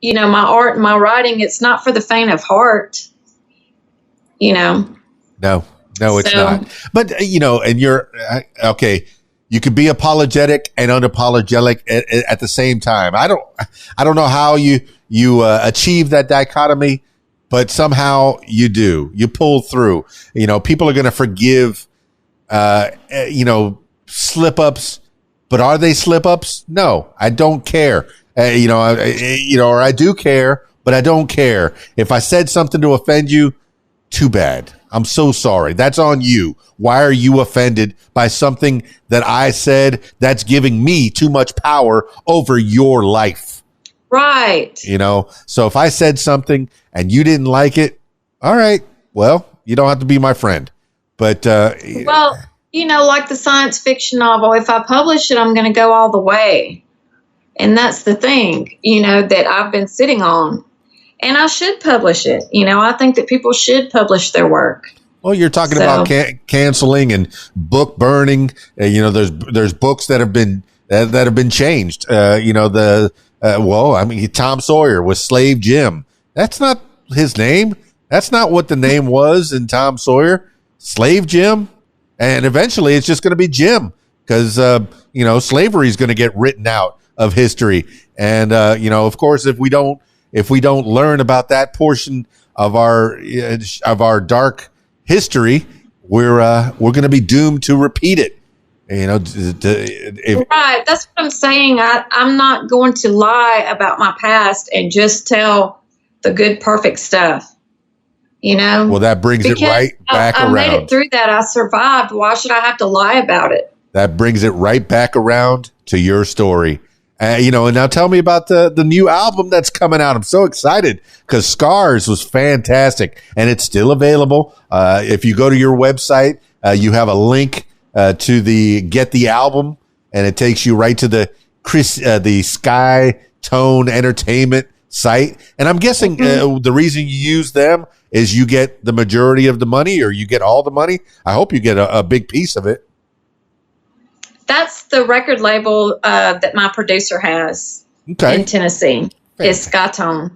my art and my writing, it's not for the faint of heart, No, it's not. But, and you're okay. You could be apologetic and unapologetic at the same time. I don't know how you achieve that dichotomy, but somehow you do. You pull through. People are going to forgive, slip ups, but are they slip ups? No, I don't care. Or I do care, but I don't care. If I said something to offend you, too bad. I'm so sorry. That's on you. Why are you offended by something that I said that's giving me too much power over your life? Right. So if I said something and you didn't like it, all right, well, you don't have to be my friend. But, like the science fiction novel, if I publish it, I'm going to go all the way. And that's the thing, that I've been sitting on. And I should publish it. I think that people should publish their work. Well, you're talking about canceling and book burning. There's books that have been changed. Tom Sawyer was Slave Jim. That's not his name. That's not what the name was in Tom Sawyer. Slave Jim. And eventually it's just going to be Jim because, slavery is going to get written out of history. And, of course, if we don't learn about that portion of our dark history, we're going to be doomed to repeat it. Right. That's what I'm saying. I'm not going to lie about my past and just tell the good, perfect stuff. Well, that brings it right back around. I made it through that. I survived. Why should I have to lie about it? That brings it right back around to your story. And now tell me about the new album that's coming out. I'm so excited because Scars was fantastic and it's still available. If you go to your website, you have a link to get the album, and it takes you right to the Skytone Entertainment site. And I'm guessing the reason you use them is you get the majority of the money, or you get all the money. I hope you get a big piece of it. That's the record label that my producer has in Tennessee. It's Skytone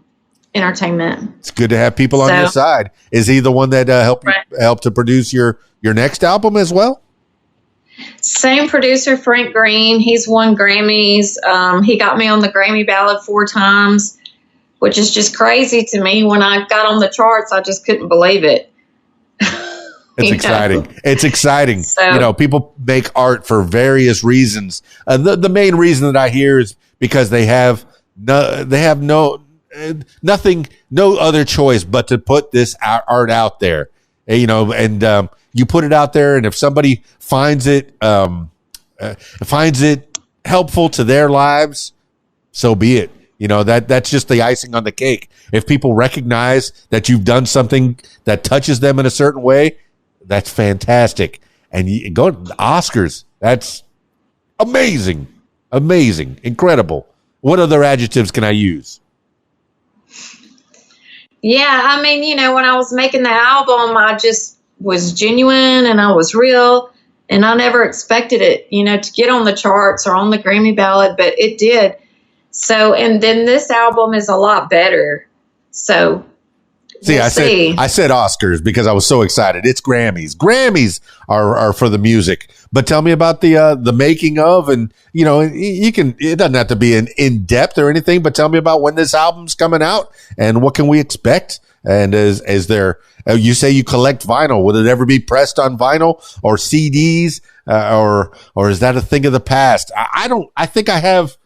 Entertainment. It's good to have people on your side. Is he the one that helped to produce your next album as well? Same producer, Frank Green. He's won Grammys. He got me on the Grammy ballot 4 times, which is just crazy to me. When I got on the charts, I just couldn't believe it. It's exciting. It's exciting. So, people make art for various reasons. The main reason that I hear is because they have no other choice but to put this art out there, and you put it out there, and if somebody finds it helpful to their lives, so be it. That's just the icing on the cake. If people recognize that you've done something that touches them in a certain way, that's fantastic. And you go to the Oscars. That's amazing, incredible. What other adjectives can I use? Yeah, I mean, when I was making the album, I just was genuine and I was real, and I never expected it, to get on the charts or on the Grammy ballot, but it did. So, and then this album is a lot better. So, I said Oscars because I was so excited. It's Grammys. Grammys are for the music. But tell me about the making of, and it doesn't have to be in depth or anything, but tell me about when this album's coming out and what can we expect. And is there? You say you collect vinyl. Will it ever be pressed on vinyl or CDs, or is that a thing of the past? I don't. I think I have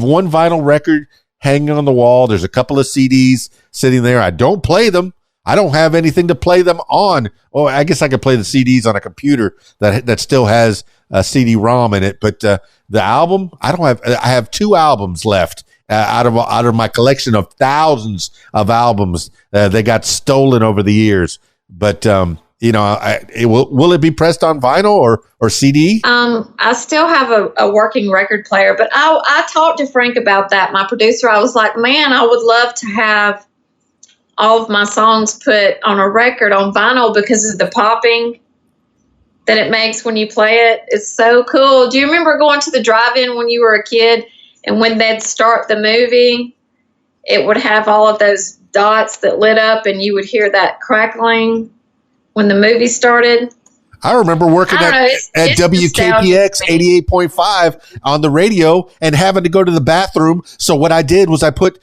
one vinyl record hanging on the wall. There's a couple of CDs sitting there. I don't play them. I don't have anything to play them on. Oh, I guess I could play the CDs on a computer that still has a CD-ROM in it. But the album, I don't have. I have 2 albums left. Out of my collection of thousands of albums that got stolen over the years. But will it be pressed on vinyl or CD? I still have a working record player, but I talked to Frank about that, my producer. I was like, man, I would love to have all of my songs put on a record on vinyl because of the popping that it makes when you play it. It's so cool. Do you remember going to the drive-in when you were a kid? And when they'd start the movie, it would have all of those dots that lit up, and you would hear that crackling when the movie started. I remember working at WKPX 88.5 on the radio and having to go to the bathroom. So what I did was I put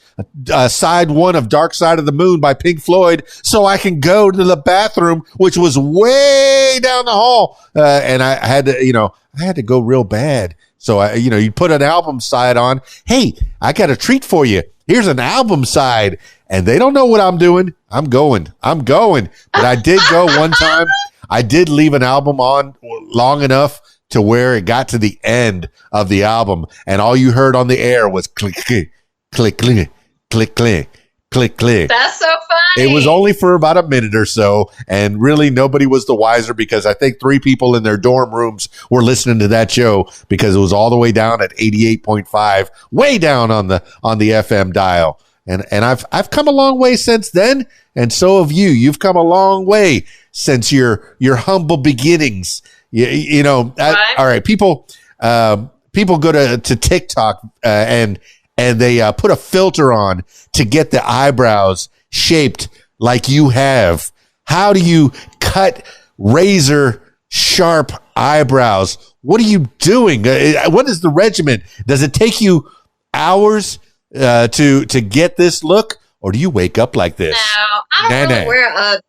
side 1 of Dark Side of the Moon by Pink Floyd so I can go to the bathroom, which was way down the hall. And I had to go real bad. So you put an album side on. Hey, I got a treat for you. Here's an album side. And they don't know what I'm doing. I'm going. But I did go one time. I did leave an album on long enough to where it got to the end of the album, and all you heard on the air was click, click, click, click, click, click, click, click. That's so funny. It was only for about a minute or so, and really nobody was the wiser because I think 3 people in their dorm rooms were listening to that show because it was all the way down at 88.5, way down on the FM dial. And I've come a long way since then, and so have you. You've come a long way since your humble beginnings. Right. All right, people go to TikTok and they put a filter on to get the eyebrows shaped like you have. How do you cut razor sharp eyebrows? What are you doing? What is the regimen? Does it take you hours to get this look, or do you wake up like this? No, I don't really wear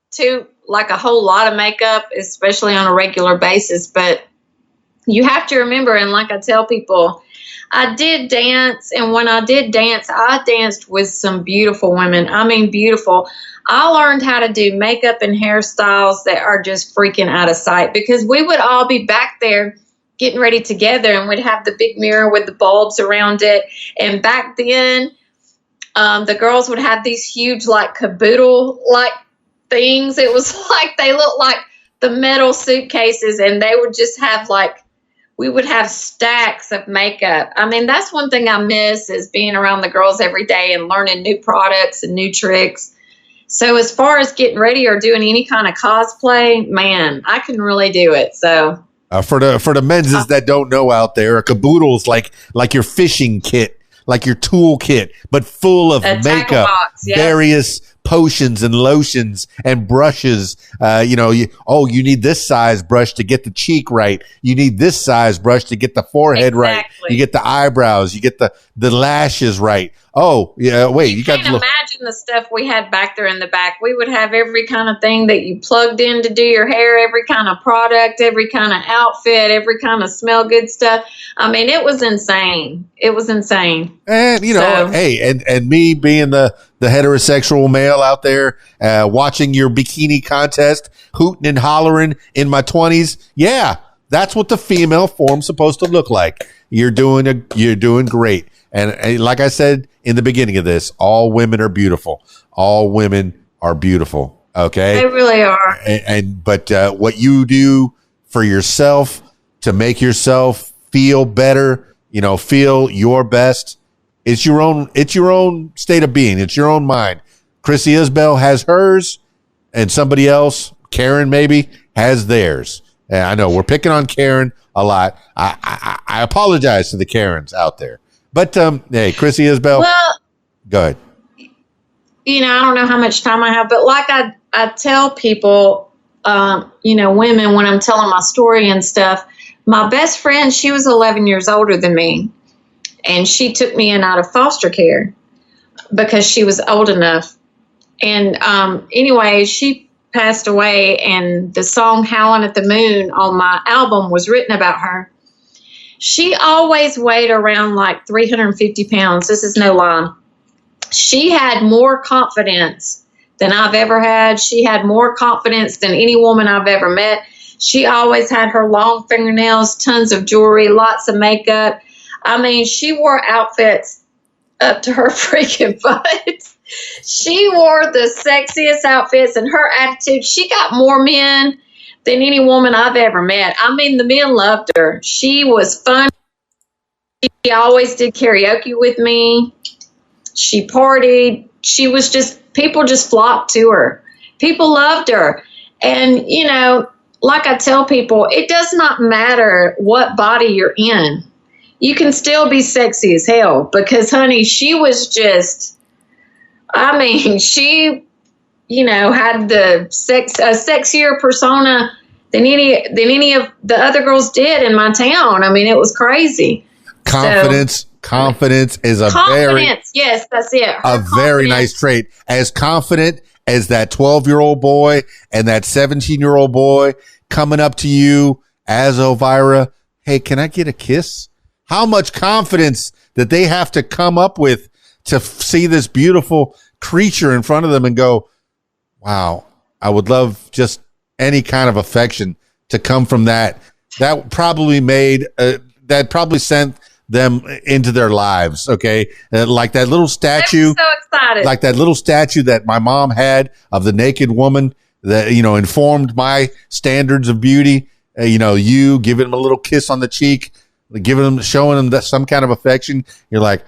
a whole lot of makeup, especially on a regular basis. But you have to remember, and like I tell people, I did dance, and when I did dance, I danced with some beautiful women. I mean, beautiful. I learned how to do makeup and hairstyles that are just freaking out of sight, because we would all be back there getting ready together, and we'd have the big mirror with the bulbs around it. And back then, the girls would have these huge, like, caboodle-like things. It was like they looked like the metal suitcases, and they would just have, like, we would have stacks of makeup. I mean, that's one thing I miss, is being around the girls every day and learning new products and new tricks. So as far as getting ready or doing any kind of cosplay, man, I can really do it. So for the menses that don't know out there, a caboodle's like your fishing kit, like your toolkit, but full of A tackle makeup, box, yes. various potions and lotions and brushes. You need this size brush to get the cheek right. You need this size brush to get the forehead right. You get the eyebrows. You get the lashes right. Oh, yeah. Wait, you can't imagine the stuff we had back there in the back. We would have every kind of thing that you plugged in to do your hair, every kind of product, every kind of outfit, every kind of smell good stuff. I mean, it was insane. It was insane. And, hey, and me being the heterosexual male out there, watching your bikini contest, hooting and hollering in my 20s. Yeah, that's what the female form's supposed to look like. You're doing great. And like I said in the beginning of this, all women are beautiful. All women are beautiful. Okay. They really are. But what you do for yourself to make yourself feel better, feel your best, it's your own state of being. It's your own mind. Crisie Isbell has hers, and somebody else, Karen maybe, has theirs. And I know we're picking on Karen a lot. I apologize to the Karens out there. But, hey, Crisie Isbell, go ahead. I don't know how much time I have, but like I tell people, women, when I'm telling my story and stuff, my best friend, she was 11 years older than me, and she took me in out of foster care because she was old enough. And anyway, she passed away, and the song Howlin' at the Moon on my album was written about her. She always weighed around like 350 pounds. This is no lie. She had more confidence than I've ever had. She had more confidence than any woman I've ever met. She always had her long fingernails, tons of jewelry, lots of makeup. I mean, she wore outfits up to her freaking butt. She wore the sexiest outfits, and her attitude, she got more men than any woman I've ever met. I mean, the men loved her. She was fun. She always did karaoke with me. She partied. She was people just flocked to her. People loved her. And, like I tell people, it does not matter what body you're in. You can still be sexy as hell because, honey, she was just, she had the sexier persona than any of the other girls did in my town. I mean, it was crazy. Confidence is yes, that's it. Very nice trait. As confident as that 12-year-old boy and that 17-year-old boy coming up to you as Elvira, hey, can I get a kiss? How much confidence that they have to come up with to see this beautiful creature in front of them and go, wow, I would love just any kind of affection to come from that. That probably sent them into their lives. Okay. Like that little statue. I'm so excited. Like that little statue that my mom had of the naked woman that, informed my standards of beauty. You giving them a little kiss on the cheek, showing them some kind of affection. You're like,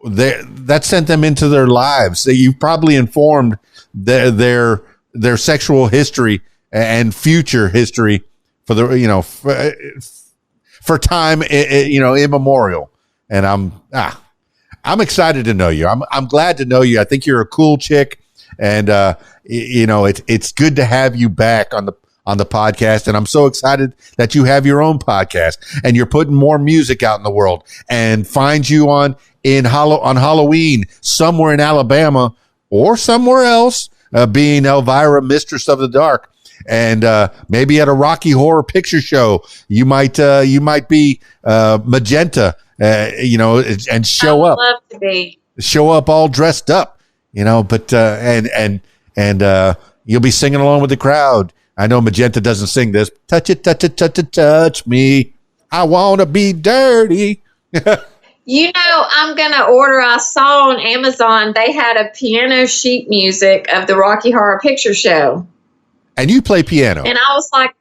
that sent them into their lives. So you've probably informed their sexual history and future history for the, for time, immemorial. And I'm excited to know you. I'm glad to know you. I think you're a cool chick, and it's good to have you back on the podcast. And I'm so excited that you have your own podcast and you're putting more music out in the world, and find you on Halloween somewhere in Alabama or somewhere else, being Elvira, Mistress of the Dark. And maybe at a Rocky Horror Picture Show, you might be Magenta, and show up. Love to be. Show up all dressed up, But and you'll be singing along with the crowd. I know Magenta doesn't sing this. Touch it, touch it, touch it, touch me. I wanna be dirty. I'm going to order. I saw on Amazon they had a piano sheet music of the Rocky Horror Picture Show. And you play piano. And I was like,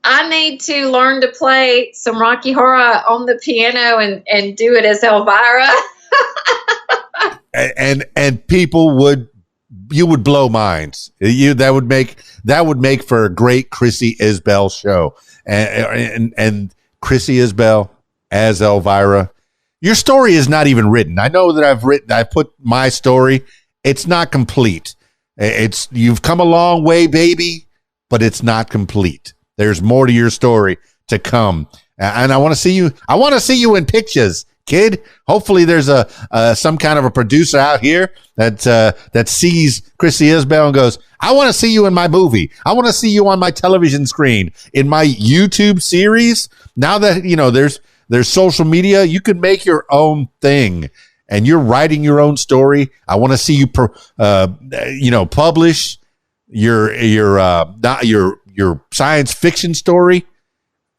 I need to learn to play some Rocky Horror on the piano and do it as Elvira. and people you would blow minds. That would make for a great Crisie Isbell show. And Crisie Isbell as Elvira. your story is not even written. I know that I put my story. It's not complete. You've come a long way, baby, but it's not complete. There's more to your story to come. And I want to see you. I want to see you in pictures, kid. Hopefully there's some kind of a producer out here that sees Crisie Isbell and goes, I want to see you in my movie. I want to see you on my television screen, in my YouTube series. Now that, there's social media, you can make your own thing, and you're writing your own story. I want to see you, publish your science fiction story,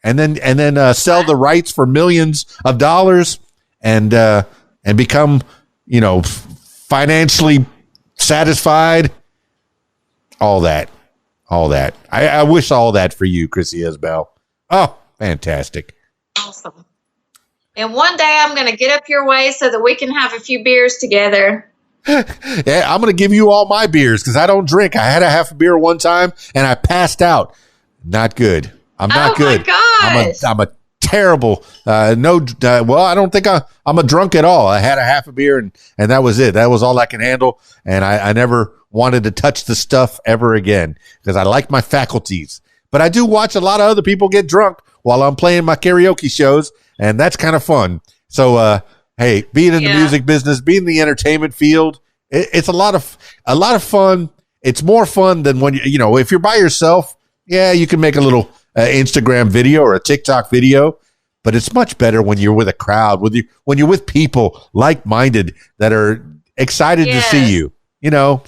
and then sell the rights for millions of dollars, and become, financially satisfied. All that. I wish all that for you, Crisie Isbell. Oh, fantastic. Awesome. And one day I'm going to get up your way so that we can have a few beers together. Yeah, I'm going to give you all my beers because I don't drink. I had a half a beer one time and I passed out. Not good. I'm not good. My gosh. I'm a terrible. I don't think I'm a drunk at all. I had a half a beer and that was it. That was all I can handle. And I never wanted to touch the stuff ever again because I like my faculties. But I do watch a lot of other people get drunk while I'm playing my karaoke shows, and that's kind of fun. So, hey, being in the music business, being in the entertainment field, it's a lot of fun. It's more fun than when if you're by yourself. Yeah, you can make a little Instagram video or a TikTok video, but it's much better when you're with a crowd, when you're with people like-minded that are excited to see you.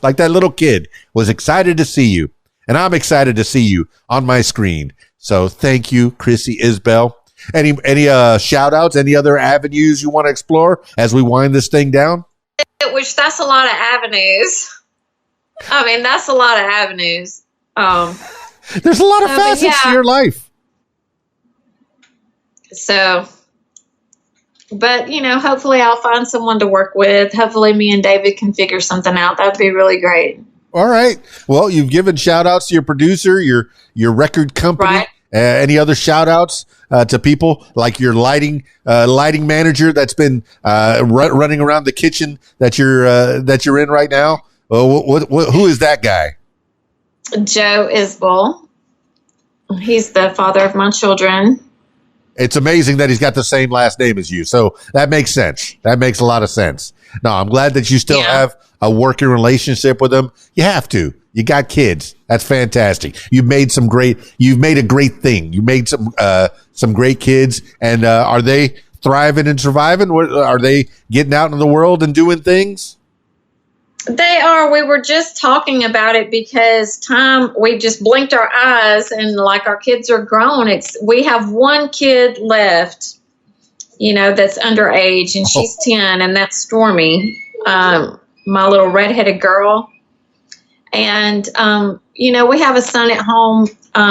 Like that little kid was excited to see you, and I'm excited to see you on my screen. So thank you, Crisie Isbell. Any shout outs, any other avenues you want to explore as we wind this thing down? Which that's a lot of avenues. That's a lot of avenues. There's a lot of facets to your life. So, but hopefully I'll find someone to work with. Hopefully me and David can figure something out. That'd be really great. All right. Well, you've given shout outs to your producer, your record company. Right. Any other shout outs to people like your lighting manager that's been running around the kitchen that you're in right now? Who is that guy? Joe Isbell. He's the father of my children. It's amazing that he's got the same last name as you. So that makes sense. That makes a lot of sense. No, I'm glad that you still have a working relationship with him. You have to. You got kids. That's fantastic. You've made a great thing. You made some great kids. And are they thriving and surviving? Are they getting out in the world and doing things? They are. We were just talking about it because we just blinked our eyes and like our kids are grown. We have one kid left, that's underage, and she's 10, and that's Stormy, my little redheaded girl. And, we have a son at home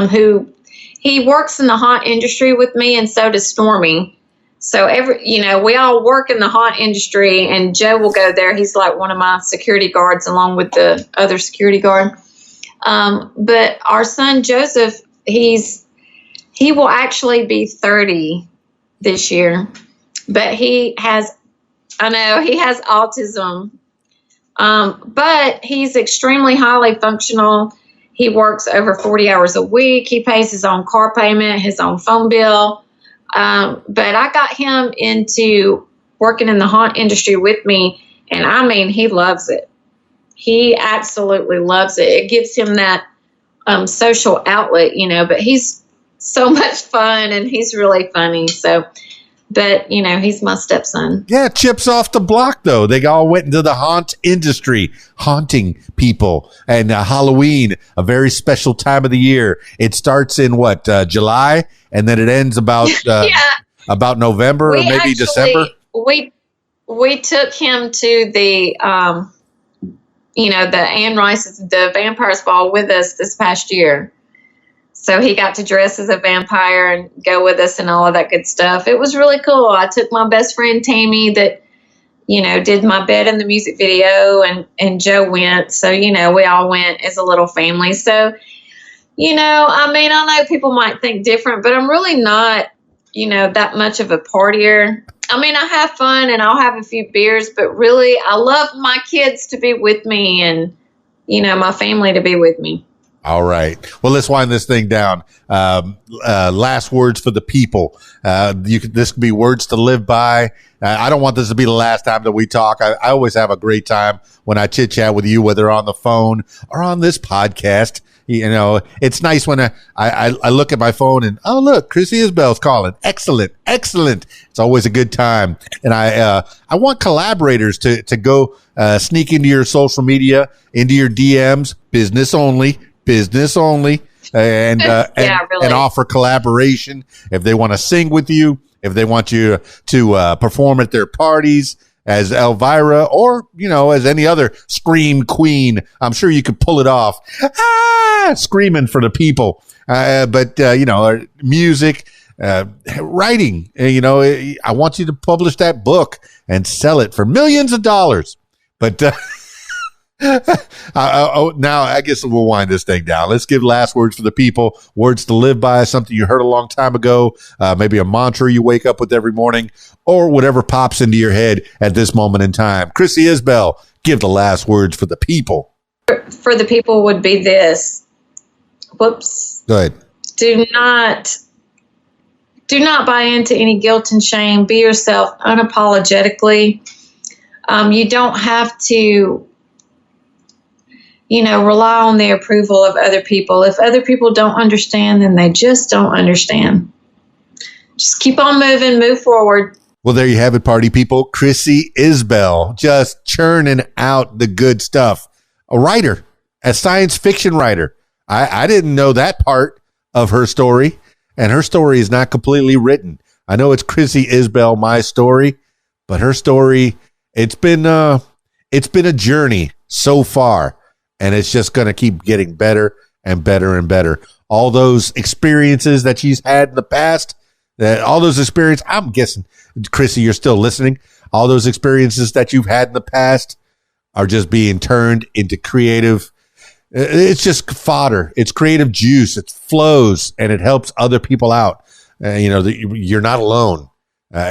who he works in the haunt industry with me, and so does Stormy. So we all work in the haunt industry, and Joe will go there. He's like one of my security guards along with the other security guard. But our son, Joseph, he will actually be 30 this year, but he has autism. But he's extremely highly functional. He works over 40 hours a week. He pays his own car payment, his own phone bill. But I got him into working in the haunt industry with me, and he loves it. He absolutely loves it. It gives him that social outlet, but he's so much fun and he's really funny. So, but he's my stepson. Yeah, chips off the block though. They all went into the haunt industry, haunting people. And Halloween, a very special time of the year. It starts in July, and then it ends about November or maybe December. We took him to the the Anne Rice's the Vampires Ball with us this past year. So he got to dress as a vampire and go with us and all of that good stuff. It was really cool. I took my best friend Tammy that, did my bed in the music video, and Joe went. So, we all went as a little family. So, I know people might think different, but I'm really not that much of a partier. I mean, I have fun and I'll have a few beers, but really I love my kids to be with me and, my family to be with me. All right. Well, let's wind this thing down. Last words for the people. This could be words to live by. I don't want this to be the last time that we talk. I always have a great time when I chit chat with you, whether on the phone or on this podcast. It's nice when I look at my phone and, oh, look, Crisie Isbell's calling. Excellent. It's always a good time. And I want collaborators to go sneak into your social media, into your DMs, business only, and and offer collaboration if they want to sing with you, if they want you to perform at their parties as Elvira or, as any other scream queen. I'm sure you could pull it off. Screaming for the people. But music, writing, I want you to publish that book and sell it for millions of dollars. But now I guess we'll wind this thing down. Let's give last words for the people, words to live by, something you heard a long time ago, maybe a mantra you wake up with every morning, or whatever pops into your head at this moment in time. Crisie Isbell, give the last words for the people. For the people would be this. Whoops. Go ahead. Do not buy into any guilt and shame. Be yourself unapologetically. You don't have to, rely on the approval of other people. If other people don't understand, then they just don't understand. Just keep on moving, move forward. Well, there you have it, party people. Crisie Isbell, just churning out the good stuff. A writer, a science fiction writer. I didn't know that part of her story, and her story is not completely written. I know it's Crisie Isbell, my story, but her story, it's been a journey so far, and it's just going to keep getting better and better and better. All those experiences that she's had in the past, I'm guessing, Crisie, you're still listening. All those experiences that you've had in the past are just being turned into creative. It's just fodder. It's creative juice. It flows and it helps other people out. You're not alone.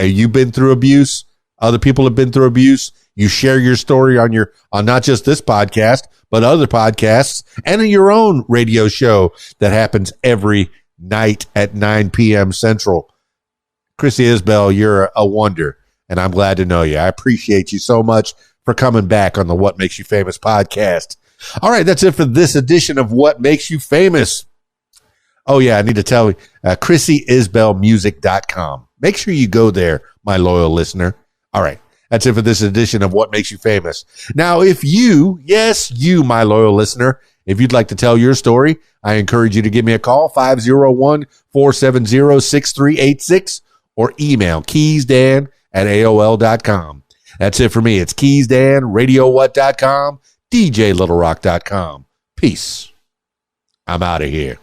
You've been through abuse. Other people have been through abuse. You share your story on not just this podcast, but other podcasts and in your own radio show that happens every night at 9 p.m. Central. Crisie Isbell, you're a wonder, and I'm glad to know you. I appreciate you so much for coming back on the What Makes You Famous podcast. All right, that's it for this edition of What Makes You Famous. Oh, yeah, I need to tell you, CrisieIsbellMusic.com. Make sure you go there, my loyal listener. All right, that's it for this edition of What Makes You Famous. Now, if you, my loyal listener, if you'd like to tell your story, I encourage you to give me a call, 501-470-6386, or email keysdan@AOL.com. That's it for me. It's keysdan, radiowhat.com, DJLittleRock.com. Peace. I'm out of here.